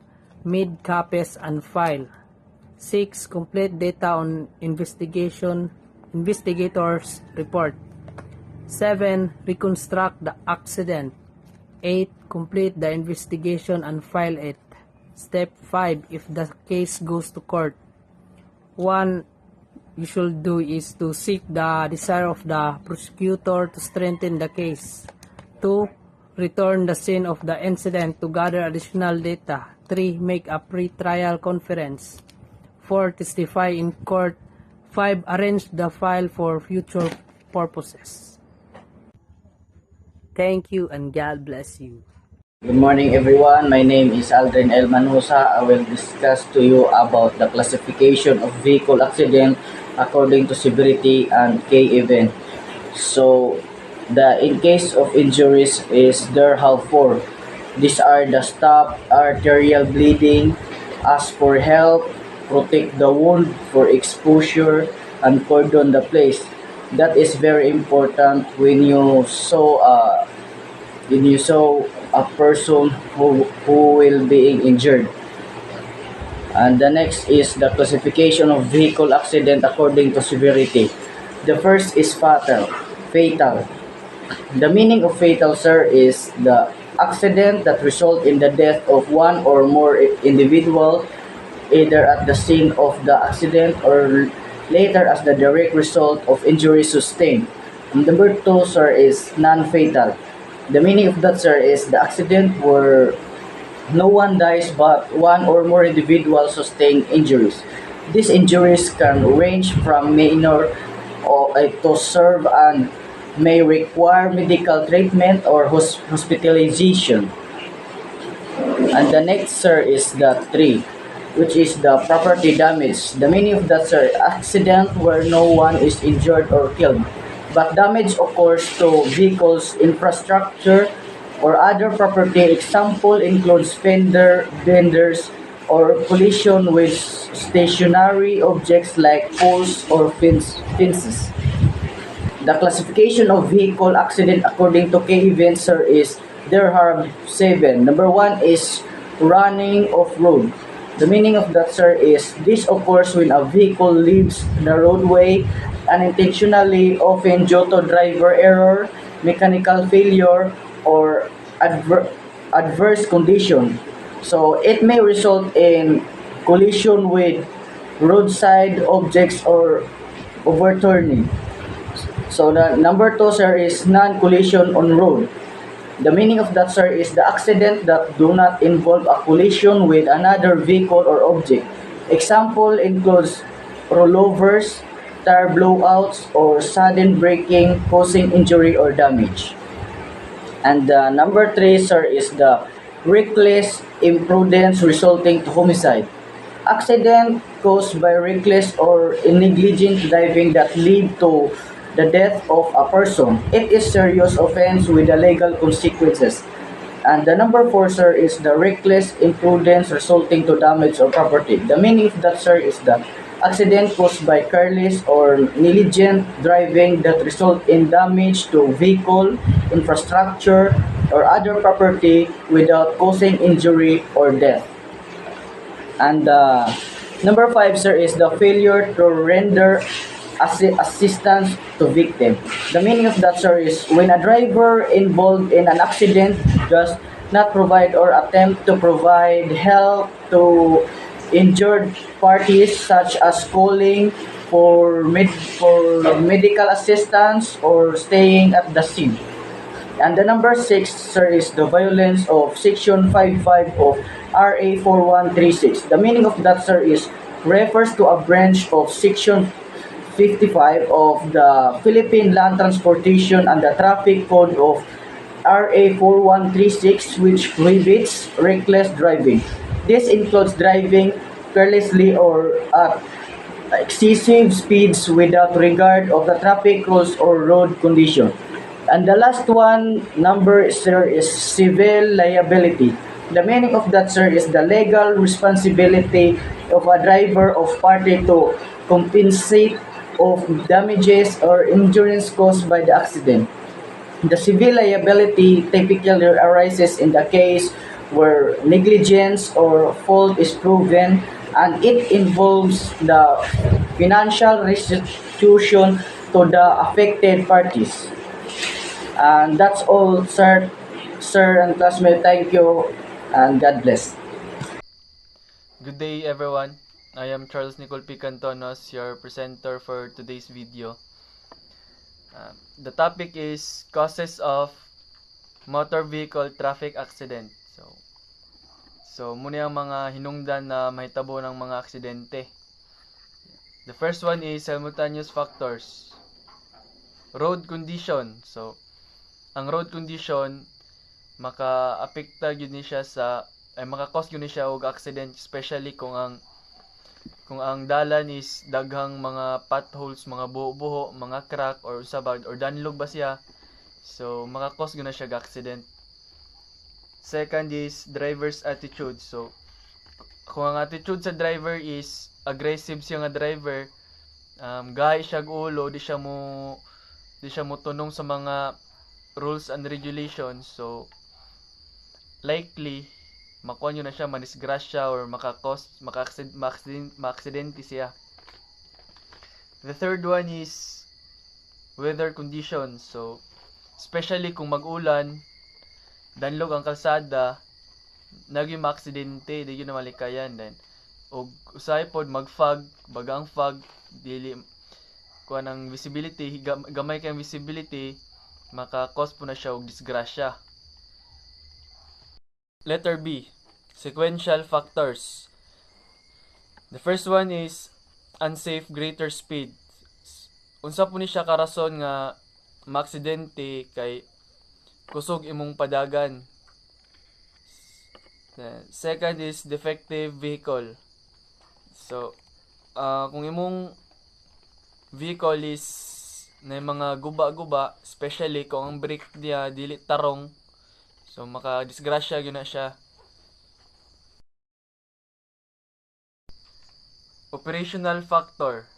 made copies and file. 6. Complete data on investigators report. 7. Reconstruct the accident. 8. Complete the investigation and file it. Step 5. If the case goes to court, 1 you should do is to seek the desire of the prosecutor to strengthen the case. 2. Return the scene of the incident to gather additional data. 3. Make a pre-trial conference. 4. Testify in court. 5. Arrange the file for future purposes. Thank you and God bless you.
Good morning everyone, my name is Aldrin L. Manusa. I will discuss to you about the classification of vehicle accident according to severity and key event. So in case of injuries is there have four. These are the stop arterial bleeding, ask for help, protect the wound for exposure, and cordon the place. That is very important when you saw a person who will being injured. And the next is the classification of vehicle accident according to severity. The first is fatal. Fatal. The meaning of fatal, sir, is the accident that result in the death of one or more individual, either at the scene of the accident or later as the direct result of injury sustained. And number two, sir, is non-fatal. The meaning of that, sir, is the accident where no one dies but one or more individuals sustain injuries. These injuries can range from minor to serve and may require medical treatment or hospitalization. And the next, sir, is the three, which is the property damage. The meaning of that, sir, accident where no one is injured or killed, but damage occurs to vehicles, infrastructure, or other property. Example includes vendors, or collision with stationary objects like poles or fences. The classification of vehicle accident according to K events, sir, is there are seven. Number one is running off road. The meaning of that, sir, is this occurs when a vehicle leaves the roadway unintentionally, often due to driver error, mechanical failure, or adverse condition. So it may result in collision with roadside objects or overturning. So the number two, sir, is non-collision on road. The meaning of that, sir, is the accident that do not involve a collision with another vehicle or object. Example includes rollovers, tire blowouts, or sudden braking causing injury or damage. And number three, sir, is the reckless imprudence resulting to homicide. Accident caused by reckless or negligent driving that lead to the death of a person. It is serious offense with the legal consequences. And the number four, sir, is the reckless imprudence resulting to damage of property. The meaning of that, sir, is the accident caused by careless or negligent driving that result in damage to vehicle, infrastructure, or other property without causing injury or death. And number five, sir, is the failure to render assistance to victim. The meaning of that, sir, is when a driver involved in an accident does not provide or attempt to provide help to injured parties, such as calling for medical assistance or staying at the scene. And the number six, sir, is the violence of Section 55 of RA 4136. The meaning of that, sir, is refers to a branch of Section 55 of the Philippine Land Transportation and the Traffic Code of RA 4136, which prohibits reckless driving. This includes driving carelessly or at excessive speeds without regard of the traffic rules or road condition. And the last one, number, sir, is civil liability. The meaning of that, sir, is the legal responsibility of a driver of party to compensate of damages or injuries caused by the accident. The civil liability typically arises in the case where negligence or fault is proven, and it involves the financial restitution to the affected parties. And that's all, sir and classmate. Thank you, and God bless.
Good day everyone. I am Charles Nicole P. Cantonos, your presenter for today's video. The topic is causes of motor vehicle traffic accident. So muna ang mga hinungdan na mahitabo ng mga aksidente. The first one is simultaneous factors. Road condition. So ang road condition maka-apekta gyud ni siya sa ay maka-cause gyud ni siya og accident, especially kung kung ang dalan is daghang mga potholes, mga buho-buho, mga crack or usabag or danlog ba siya, so maka-cause guna siya accident. Second is driver's attitude. So kung ang attitude sa driver is aggressive siya nga driver, gahi siya ulo, di siya mo tunong sa mga rules and regulations, so likely makuha nyo na siya, manisgrasya or maka-aksidente siya. The third one is weather conditions. So, especially kung mag-ulan, danlog ang kalsada, naging maaksidente, di yun na malikayan. Then, o usahay pod mag-fog, bagang fog, dili kuha ng visibility, gamay kayong visibility, maka-cause po na siya og disgrasya. Letter B, sequential factors. The first one is unsafe greater speed. Unsa po ni siya karason nga maaksidente kay kusog imong padagan. Second is defective vehicle. So, kung imong vehicle is na mga guba-guba, especially kung ang brake niya dili tarong, so maka-disgrasya gyud na siya. Operational factor.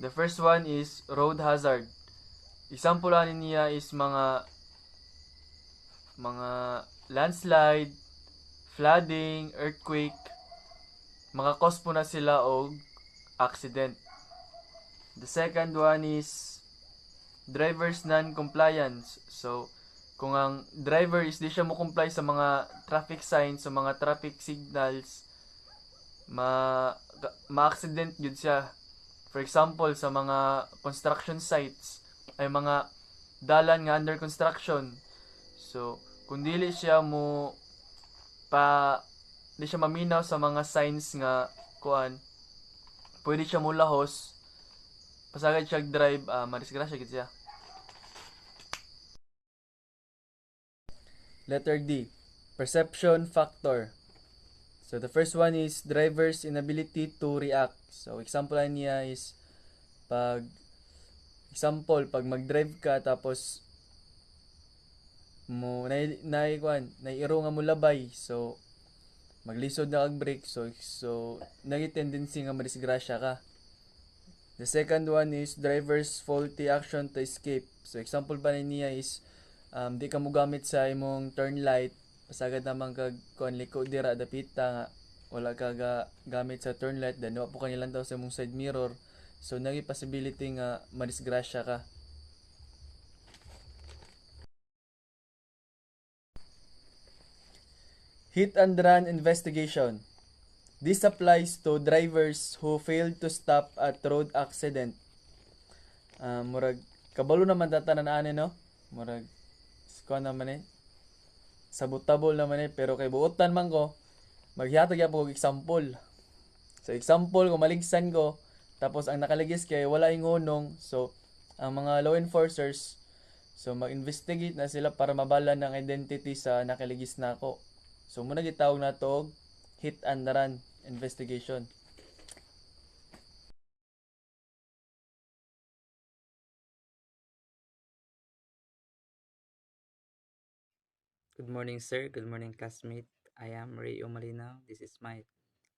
The first one is road hazard. Example ani niya is mga landslide, flooding, earthquake, maka-cause po na sila og accident. The second one is driver's non-compliance. So, kung ang driver is di siya mo comply sa mga traffic signs, sa mga traffic signals, ma-accident yun siya. For example, sa mga construction sites, ay mga dalan nga under construction. So, kung dili siya mo di siya maminaw sa mga signs nga kuan, pwede siya mo lahos, pasagad siya drive, madisgrasya gid siya. Letter D, perception factor. So the first one is driver's inability to react. So example niya is pag mag-drive ka tapos mo nairo nga mo labay, so maglisod na kag brake, so nagi tendency nga madisgrasya ka. The second one is driver's faulty action to escape. So example pa niya is di ka mo gamit sa imong turn light, pasagad naman kag kuan liko dira dapita nga wala ka gamit sa turn light, then wa po kanilang taw sa imong side mirror, so nagi possibility nga madisgrasya ka. Hit and run investigation. This applies to drivers who failed to stop at road accident. Murag kabalo naman tatanan ani no? Murag kuan naman sabotable naman pero kay buotan man ko, maghihatag gyapon og example. So example, kung maligsan ko, tapos ang nakaligis kay wala ingonong, so ang mga law enforcers, so mag-investigate na sila para mabala ng identity sa nakaligis na ako. So muna gitawag na to hit and run investigation.
Good morning, sir. Good morning, classmate. I am Ray Umalinaw. This is my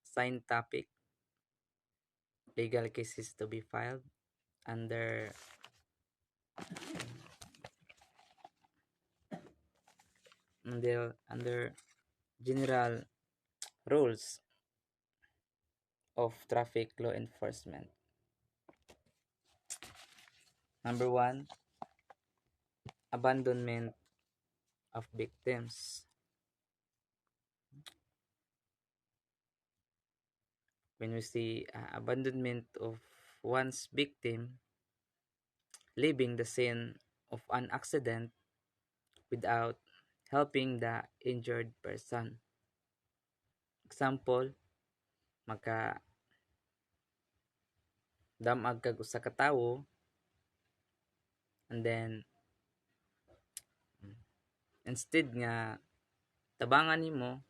assigned topic. Legal cases to be filed under under general rules of traffic law enforcement. Number 1, abandonment of victims. When we see abandonment of one's victim, leaving the scene of an accident without helping the injured person. Example, maka damag kag usa ka tawo, and then instead nga tabangan nimo,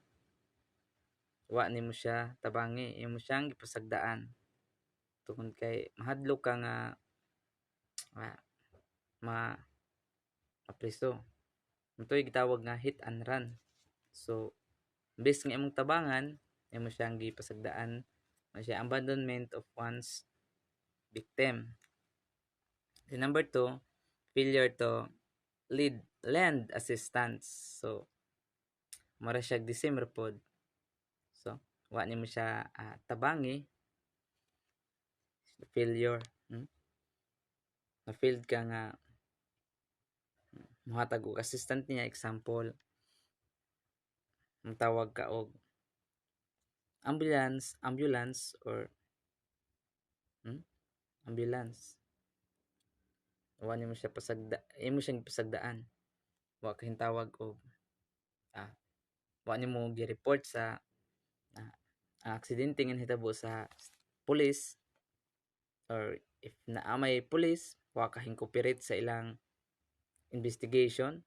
wa nimo siya tabangi, imo siyang gipasagdaan tungod kay mahadlok ka nga ma mapreso. Ito'y gitawag nga hit and run. So, imbes nga imong tabangan, imo siyang gipasagdaan, siya abandonment of one's victim. The number 2, failure to lend assistance. So, mara siya December pod. So, wa nimo siya tabangi, failure. Na-failed ka nga muhatag og assistant niya, example, tawag ka og ambulance or ambulance. Wa nimo siya imo siyang pasagdaan. Wa ka hintawag og wa nimo gi-report sa aksidente nga hitabo sa police, or if naamay police, wa ka cooperate sa ilang investigation.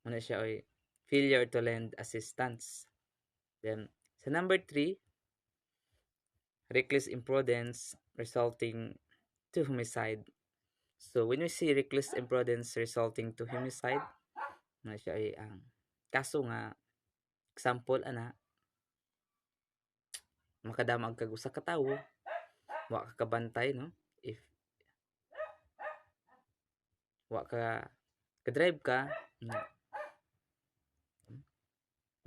Muna siya oy failure to lend assistance. Then sa number 3, reckless imprudence resulting to homicide. So when we see reckless imprudence resulting to homicide, muna siya ay ang kaso nga example ana makadamag kag usa ka tawo, wa ka kabantay, no? If wa ka drive ka,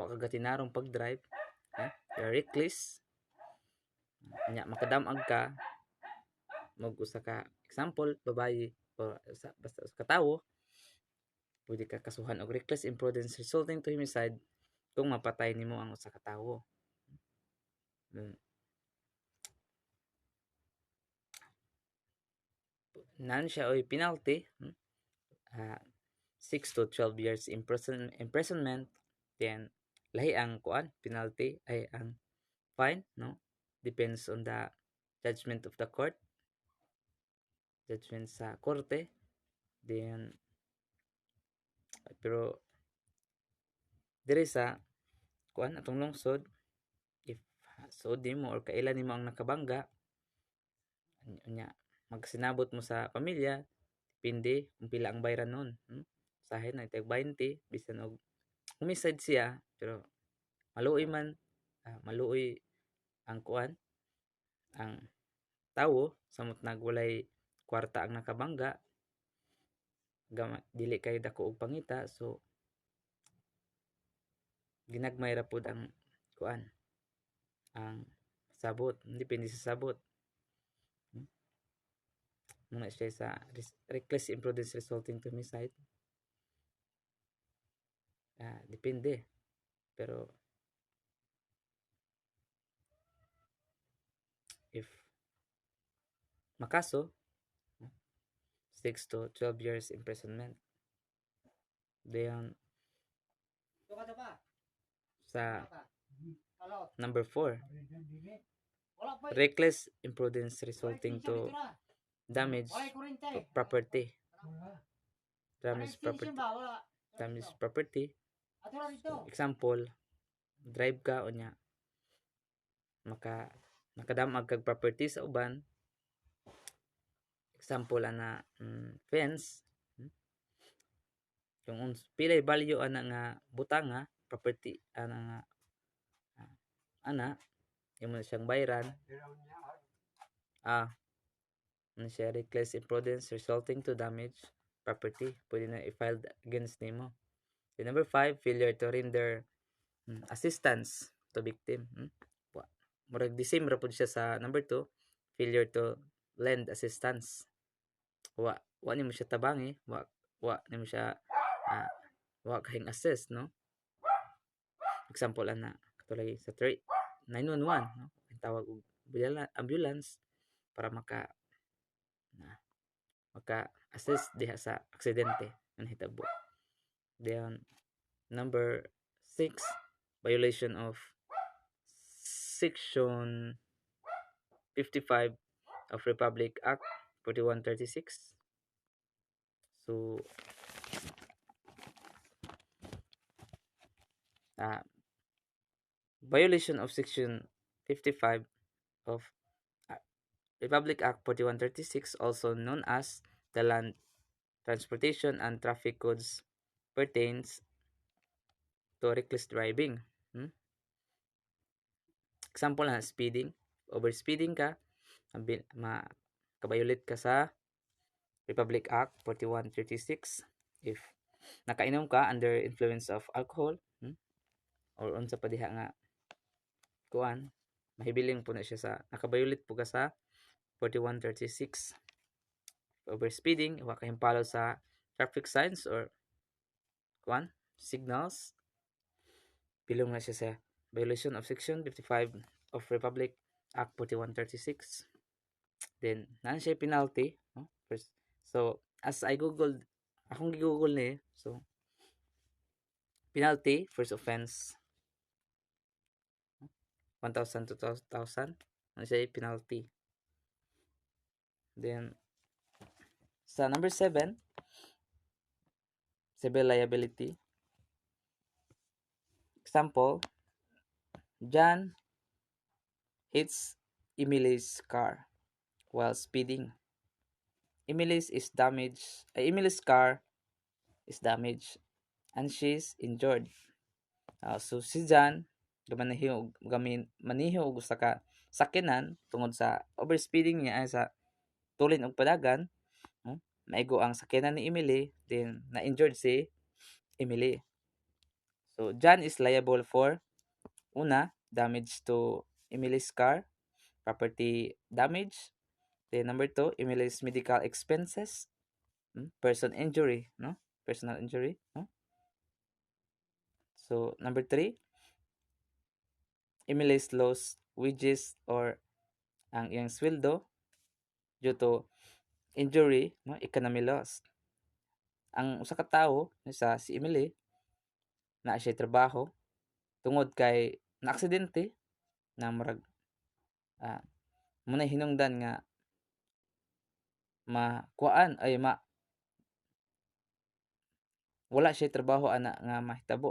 wa ka gatinarong pag-drive, you're reckless, nya makadamag ka, mag usa ka example babayi o basta usa ka tawo, pwede ka kasuhan og reckless imprudence resulting to homicide kung mapatay nimo ang usa ka tawo. Nan siya oy penalty, 6 to 12 years imprisonment. Then lahi ang penalty ay ang fine, no? Depends on the judgment of the court, judgment sa korte. Then pero diri sa atong lungsod, if suod nimo or kailan nimo ang nakabangga, nya magsinabot mo sa pamilya, depende kung pila ang bayran nun. Usahay na tag 20 bisan og homicide siya, pero maluoy man, maluoy ang ang tawo samot nagwalay kwarta ang nakabangga, dili kay dako og pangita, so ginagmay ra pud ang ang sabot, depende sa sabot. Muna siya sa reckless imprudence resulting to homicide. Depende, pero if makaso, 6 to 12 years imprisonment. Then sa number 4, reckless imprudence resulting to damage property. So, example, drive ka o nya makadamag kag property sa uban. Example ana fence. Kung pilay value ana nga butanga, property ana nga imo na siyang bayran. Ano siya, reckless imprudence resulting to damage property. Pwede na i-file against nimo. So, number 5, failure to render assistance to victim. Murag disim ra pud siya sa number 2, failure to lend assistance. Wa nimo siya tabangi, wa nimo siya wa kahing assist, no? Example ana katulad sa 911, no? Tawag og ambulance para maka assist diha sa aksidente nga hitabo. Then number 6, violation of section 55 of Republic Act 4136. So Violation of Section 55 of uh, Republic Act 4136, also known as the Land Transportation and Traffic Codes, pertains to reckless driving. Hmm? Example na, speeding. Overspeeding ka, kabayulit ka sa Republic Act 4136. If nakainom ka under influence of alcohol, or unsa pa diha nga kuan, mahibiling po na siya sa nakabayulit po ka sa 4136. Overspeeding, wa ka himpalo sa traffic signs or kuan, signals, bilong na siya sa violation of Section 55 of Republic Act 4136. Then, naan siya penalty. No? First, so, as I googled, akong gigoogle ni, so, penalty, first offense, 1,000 to 2,000. Ano siya penalty. Then, sa number 7, civil liability. Example, John hits Emily's car while speeding. Emily's car is damaged and she's injured. So si John maniho og usa ka sakinan tungod sa overspeeding niya ay sa tulin og padagan. Maigo ang sakinan ni Emily, then na-injured si Emily. So John is liable for una, damage to Emily's car, property damage. Then number 2, Emily's medical expenses, personal injury, no? So number 3, Emily's lost wages or ang iyang sweldo due to injury, no, economy loss. Ang usa ka tawo si Emily na siya trabaho tungod kay na aksidente na murag muna hinungdan nga makuan ay wala siya trabaho ana nga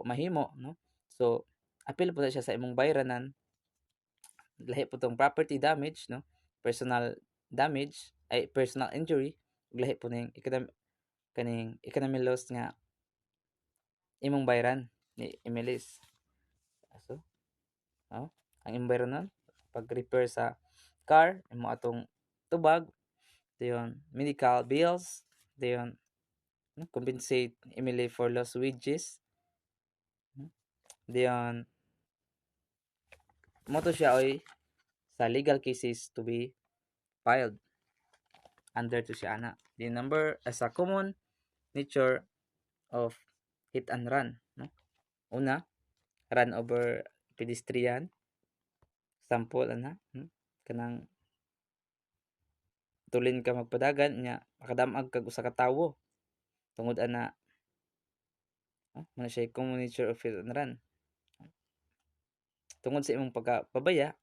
mahimo, no? So apil po siya sa imong bayranan, lahi po tong property damage, no? Personal damage ay personal injury, lahi po ning economy loss nga imong bayran ni Emilis. So, ang imong bayranon pag repair sa car, imo atong tubag, dayon medical bills, dayon compensate Emily for lost wages. Dayon mo to siya oy sa legal cases to be filed under to siya ana. The number as a common nature of hit and run, no? Una, run over pedestrian. Example ana, kanang tulin ka magpadagan nya makadamag kag usa ka tawo tungod ana mo siya common nature of hit and run. Tungod sa imong pagkapabaya,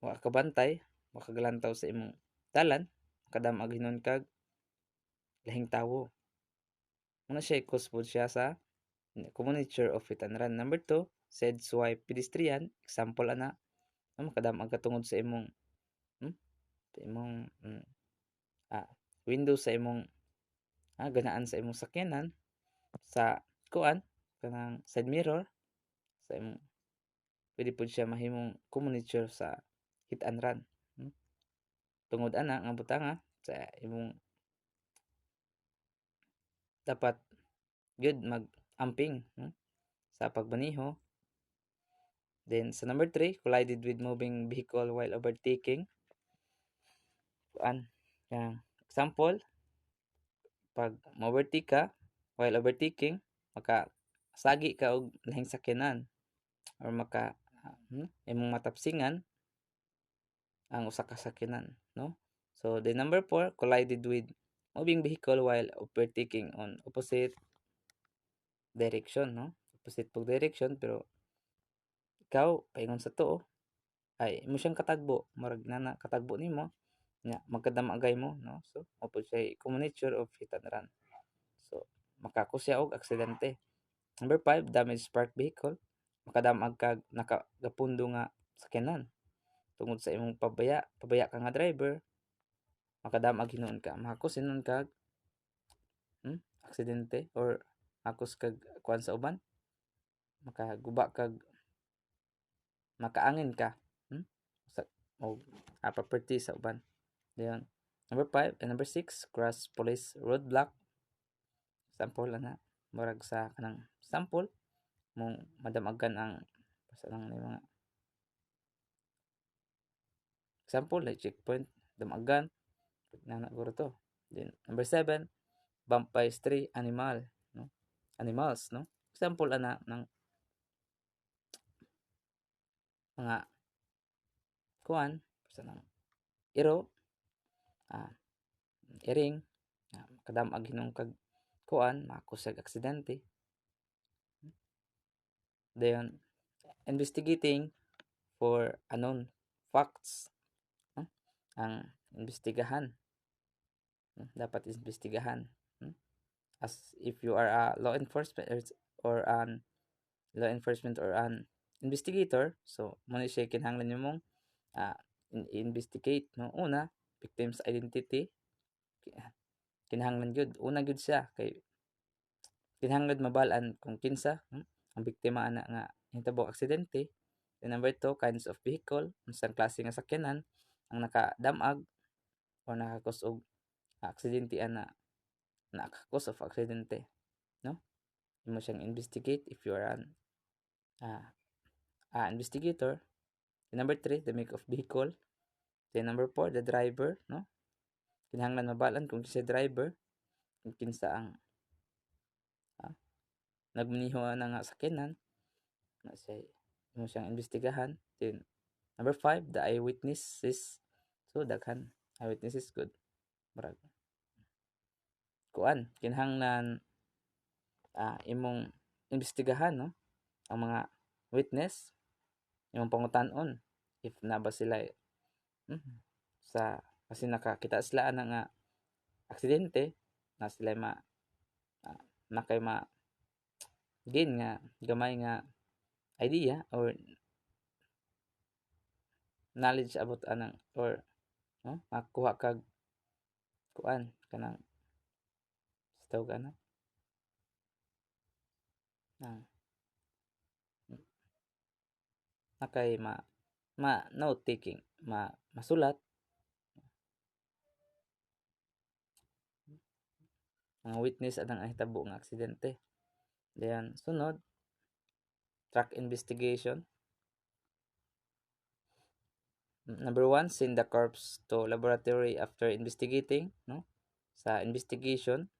wa ka bantay, wa ka galantaw sa imong dalan, makadamag hinon kag lahing tawo. Muna siya cause po siya sa common nature of hit and run. Number 2, said swipe pedestrian. Example ana, makadamag ka tungod sa imong window sa imong ganaan sa imong sakyanan sa kuan kanang side mirror sa imong pwede po siya mahimong common nature sa hit and run. Tungod ana nga butanga sa imong dapat good mag-amping sa pagmaneho. Then sa number 3, collided with moving vehicle while overtaking. Example, pag ma-overtake ka while overtaking, makasagi ka og lahing sakyanan or imong matapsingan ang usa ka sakyanan, no? So the number 4, collided with moving vehicle while overtaking on opposite direction, no? Opposite pag direction pero ikaw paingon sa tuo ay imo siyang katagbo, murag nana katagbo nimo nya magkadamagay mo, no? So mao siya common nature of hit and run. So makako siya og aksidente. Number 5, damage spark vehicle. makadamag kag nakagapundo nga sakyanan tungod sa imong pabaya ka nga driver, makadamag hinuon ka, mahakos hinuon kag aksidente or hakos kag kuan sa uban, makaguba kag makaangin ka sa o property sa uban. Dayon number 5 and number 6, cross police roadblock. Sample ana murag sa kanang sample mong madamagan ang basta lang na mga example like checkpoint damagan na guro to. Then number 7, bump by stray animals, no? Example ana ng mga kuan basta ng iro, iring, kadamag hinung kag kuan makusag aksidente. Dayon investigating for unknown facts, no? Ang imbestigahan, dapat imbestigahan, as if you are a law enforcement or an investigator, so mo ni siya kinahanglan nimong investigate, no? Una, victim's identity, kinahanglan gyud una gyud siya kay kinahanglan mabalaan kung kinsa ang biktima ana nga hitabo aksidente. Then number 2, kinds of vehicle, unsang klase nga sakyanan ang nakadamag o nakakos og aksidente ana nakakos of aksidente, no? Imo siyang investigate if you are an investigator. Then number 3, the make of vehicle. Then number 4, the driver, no? Kinahanglan mabalaan kung kinsa driver, kung kinsa ang nagmuniho na nga sakyanan na siya mo siyang investigahan. Then number 5, the eyewitnesses. So daghan eyewitnesses good murag kuan kinahanglan imong investigahan, no? Ang mga witness imong pangutan-on if na ba sila sa kasi nakakita sila ana nga aksidente na sila nakay gain nga gamay nga idea or knowledge about anang or makuha kag kuan kanang tawag ana nakay note taking masulat mga witness anang ahitabo nga aksidente. Then sunod, track investigation. Number 1, send the corpse to laboratory after investigating, no? Sa investigation,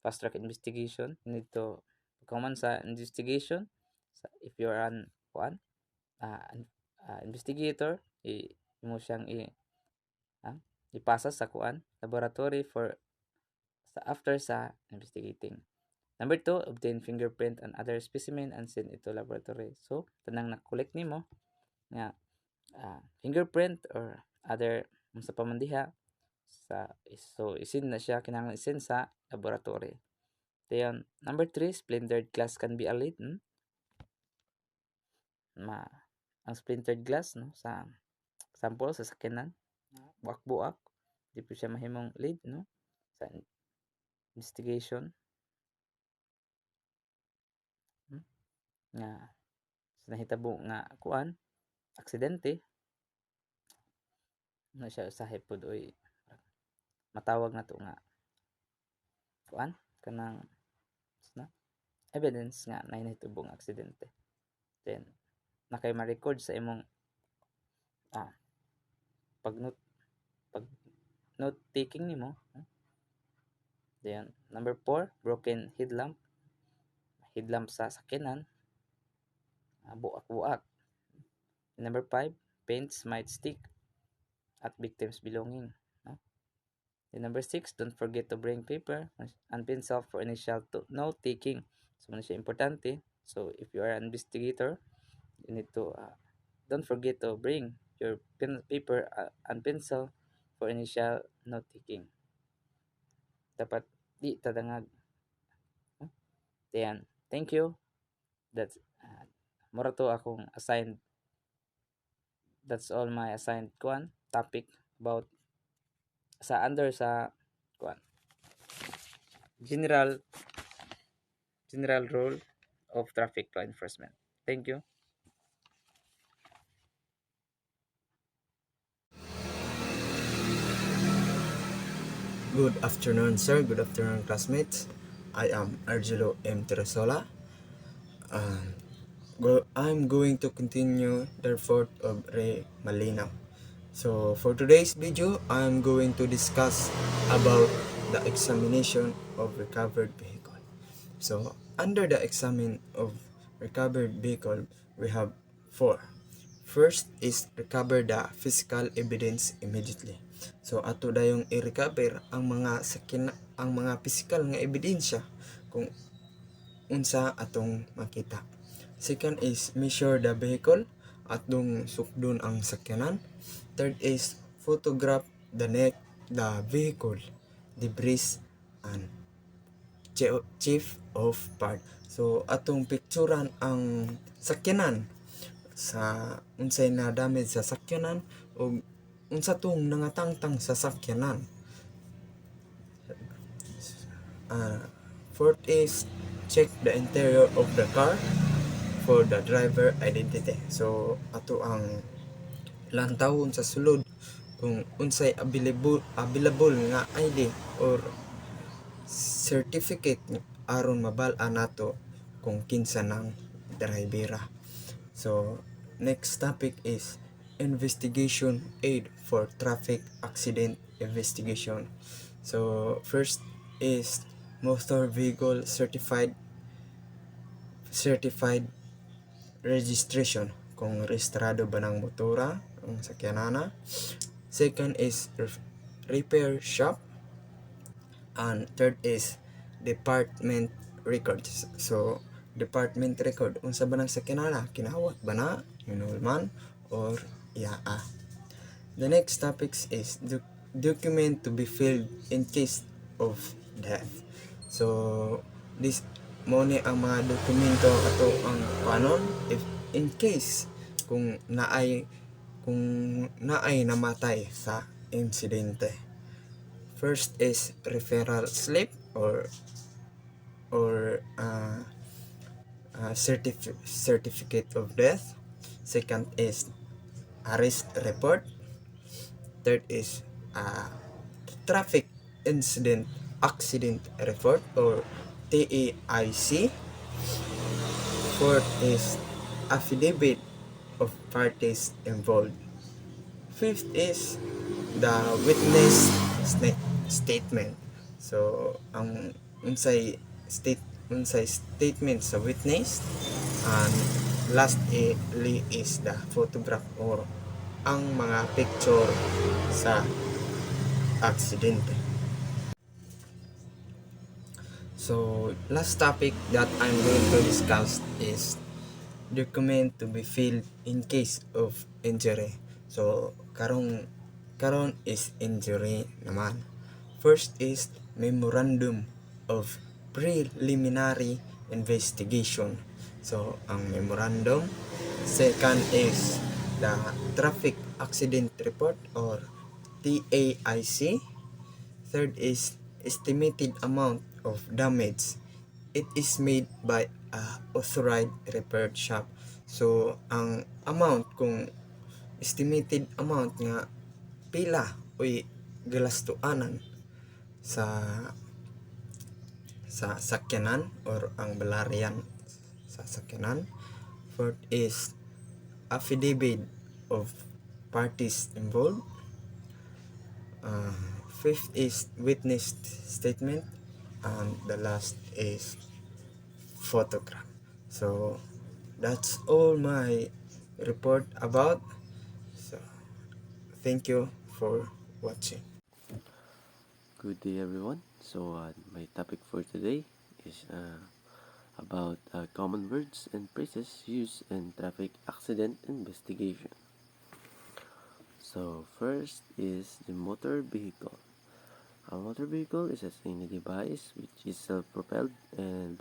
fast track investigation, you need to common sa investigation. If you are an investigator, mo siyang ipasa sa laboratory for after sa investigating. Number 2, obtain fingerprint and other specimen and send it to laboratory. So tanang na-collect nimo nga fingerprint or other sa pamandiha so isin na siya kinahanglan isin sa laboratory. Then number 3, splintered glass can be a lead. Ang splintered glass, no, sa sample sa sakyanan buak-buak di po siya mahimong lead, no, sa investigation nga sa nahitabo nga kuan aksidente na siya usahay pod oy matawag na to nga kuan kanang evidence nga na nahitabo nga aksidente. Then nakay ma-record sa imong pag note taking nimo. Then number 4, broken headlamp sa sakyanan buak-buak. Number 5, paints might stick at victim's belonging, no? Then number 6, don't forget to bring paper and pencil for initial note taking. So man siya importante. So if you are an investigator, you need to don't forget to bring your paper and pencil for initial note taking. Dapat di tadangag. Then thank you. That's mura to akong assigned. That's all my assigned topic about sa under sa kuan general role of traffic law enforcement. Thank you.
Good afternoon, sir. Good afternoon, classmates. I am Argelo M. Teresola. I'm going to continue the report of Ray Malinaw. So, for today's video, I'm going to discuss about the examination of recovered vehicle. So, under the examine of recovered vehicle, we have four. First is recover the physical evidence immediately. So ato dayong i-recover ang mga physical nga ebidensya kung unsa atong makita. Second is measure the vehicle atong sukdon ang sakyanan. Third is photograph the vehicle, debris and chief of part. So atong picturean ang sakyanan sa unsay na damage sa sakyanan o unsa tong nangatangtang sa sakyanan. Uh, Fourth is check the interior of the car for the driver identity. So ato ang lantawon sa sulod kung unsay available nga ID or certificate aron mabal-an nato kung kinsa ng drivera. So next topic is investigation aid for traffic accident investigation. So first is motor vehicle certified registration kung rehistrado ba ng motora ang sakyanana. Second is repair shop. And third is department records. So department record unsa ba nang sakyanana, kinawat ba na, hinulman or iyaa. The next topics is document to be filled in case of death. So this mo ni ang mga dokumento ato ang panon if in case kung naay namatay sa insidente. First is referral slip or certificate of death. Second is arrest report. Third is traffic incident accident report or TAIC. Fourth is affidavit of parties involved. Fifth is the witness statement. So ang unsay statement sa witness, and lastly is the photograph or ang mga picture sa aksidente. So last topic that I'm going to discuss is document to be filled in case of injury. So karon is injury naman. First is memorandum of preliminary investigation. So ang memorandum. Second is the traffic accident report or TAIC. Third is estimated amount of damage. It is made by a authorized repair shop. So ang amount kung estimated amount nga pila oy galastuanan sa sakyanan or ang balaryan sa sakyanan. Fourth is affidavit of parties involved. Fifth is witness statement, and the last is photograph. So that's all my report about. So thank you for watching.
Good day, everyone. So, my topic for today is about common words and phrases used in traffic accident investigation. So, first is the motor vehicle. A motor vehicle is any device which is self-propelled and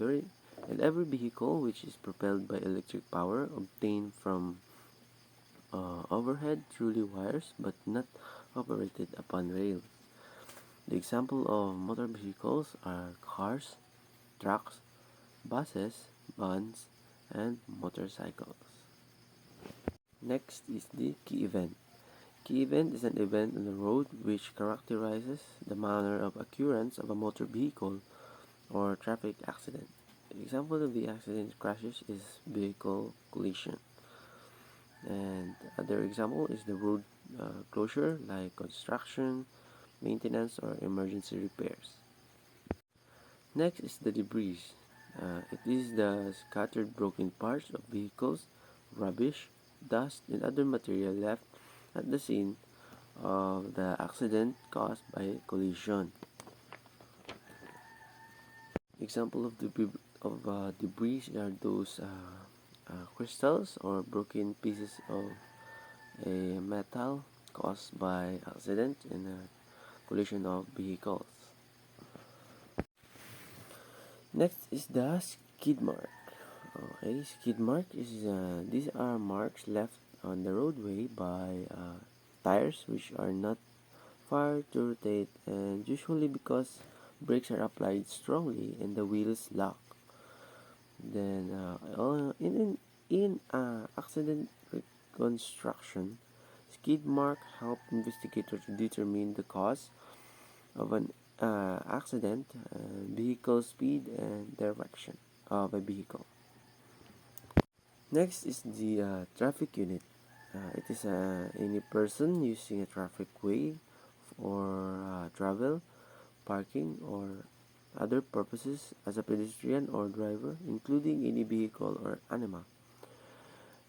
And every vehicle which is propelled by electric power obtained from overhead through wires but not operated upon rails. The example of motor vehicles are cars, trucks, buses, vans, and motorcycles. Next is the key event. Key event is an event on the road which characterizes the manner of occurrence of a motor vehicle or traffic accident. An example of the accident crashes is vehicle collision. And other example is the road closure like construction, maintenance, or emergency repairs. Next is the debris. It is the scattered broken parts of vehicles, rubbish, dust, and other material left at the scene of the accident caused by collision. Example of debris are those crystals or broken pieces of a metal caused by accident in a collision of vehicles. Next is the skid mark. Okay, skid mark is these are marks left on the roadway by tires which are not far to rotate, and usually because brakes are applied strongly and the wheels lock. Then in accident reconstruction, skid mark help investigators to determine the cause of an accident, vehicle speed, and direction of a vehicle. Next is the traffic unit. It is any person using a traffic way for travel, parking, or other purposes as a pedestrian or driver, including any vehicle or animal.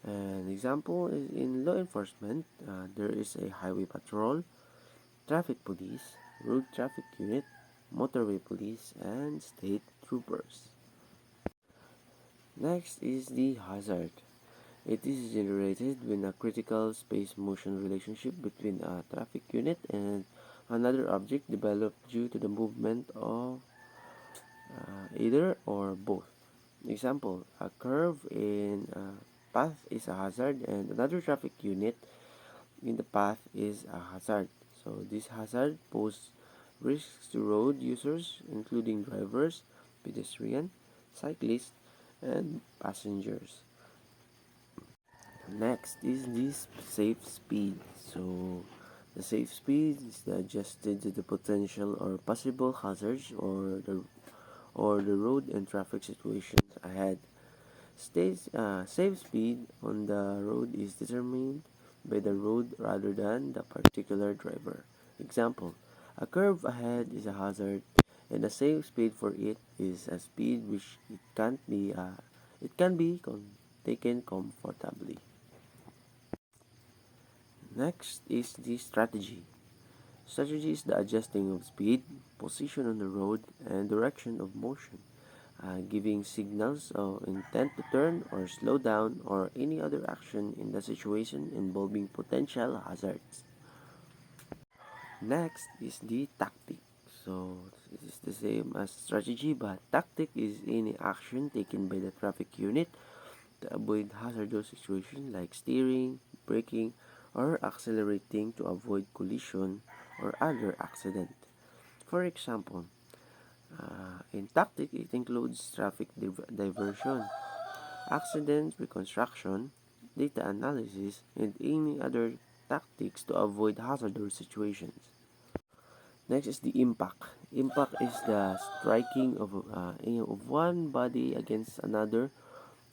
An example is in law enforcement, there is a highway patrol, traffic police, road traffic unit, motorway police, and state troopers. Next is the hazard. It is generated when a critical space-motion relationship between a traffic unit and another object developed due to the movement of either or both. Example, a curve in a path is a hazard and another traffic unit in the path is a hazard. So this hazard poses risks to road users including drivers, pedestrians, cyclists, and passengers. Next is this safe speed. So the safe speed is adjusted to the potential or possible hazards or the road and traffic situations ahead. Safe speed on the road is determined by the road rather than the particular driver. Example: a curve ahead is a hazard, and the safe speed for it is a speed which it can be taken comfortably. Next is the strategy. Strategy is the adjusting of speed, position on the road, and direction of motion, giving signals of intent to turn or slow down or any other action in the situation involving potential hazards. Next is the tactic. So it is the same as strategy, but tactic is any action taken by the traffic unit to avoid hazardous situations like steering, braking, or accelerating to avoid collision or other accident. For example, in tactic, it includes traffic diversion, accident reconstruction, data analysis, and any other tactics to avoid hazardous situations. Next is the impact. Impact is the striking of one body against another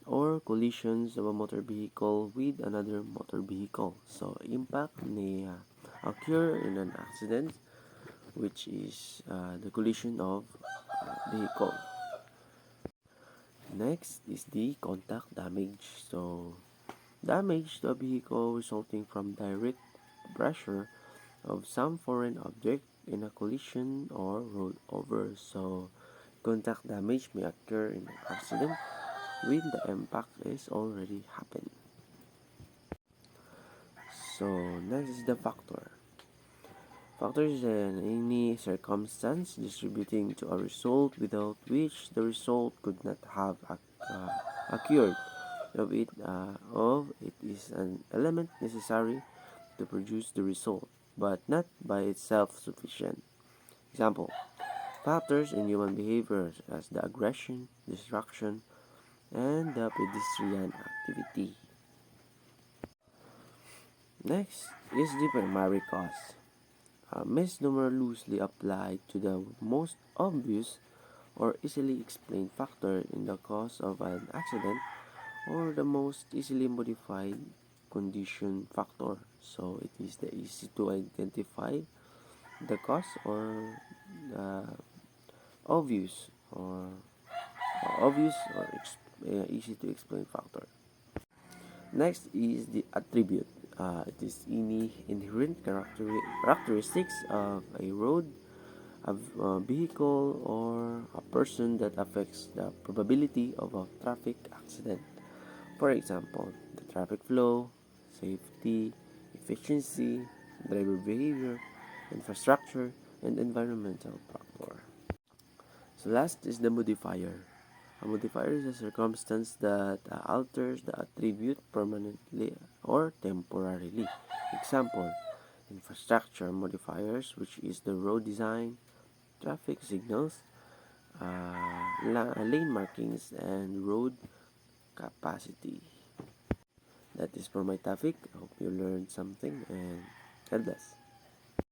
or collisions of a motor vehicle with another motor vehicle. So impact may occur in an accident, which is the collision of vehicle. Next is the contact damage. So damage to a vehicle resulting from direct pressure of some foreign object in a collision or rollover. So contact damage may occur in an accident when the impact is already happened. So next is the factor. Factor is any circumstance distributing to a result without which the result could not have occurred. Of it is an element necessary to produce the result, but not by itself sufficient. Example: factors in human behaviors as the aggression, distraction, and the pedestrian activity. Next is the primary cause. A misnomer loosely applied to the most obvious or easily explained factor in the cause of an accident or the most easily modified condition factor. So it is the easy to identify the cause or the obvious or, easy to explain factor. Next is the attribute. It is any inherent characteristics of a road, a vehicle, or a person that affects the probability of a traffic accident. For example, the traffic flow, safety, efficiency, driver behavior, infrastructure, and environmental factor. So last is the modifier. A modifier is a circumstance that alters the attribute permanently or temporarily. Example: infrastructure modifiers, which is the road design, traffic signals, lane markings, and road capacity. That is for my topic. I hope you learned something, and God bless.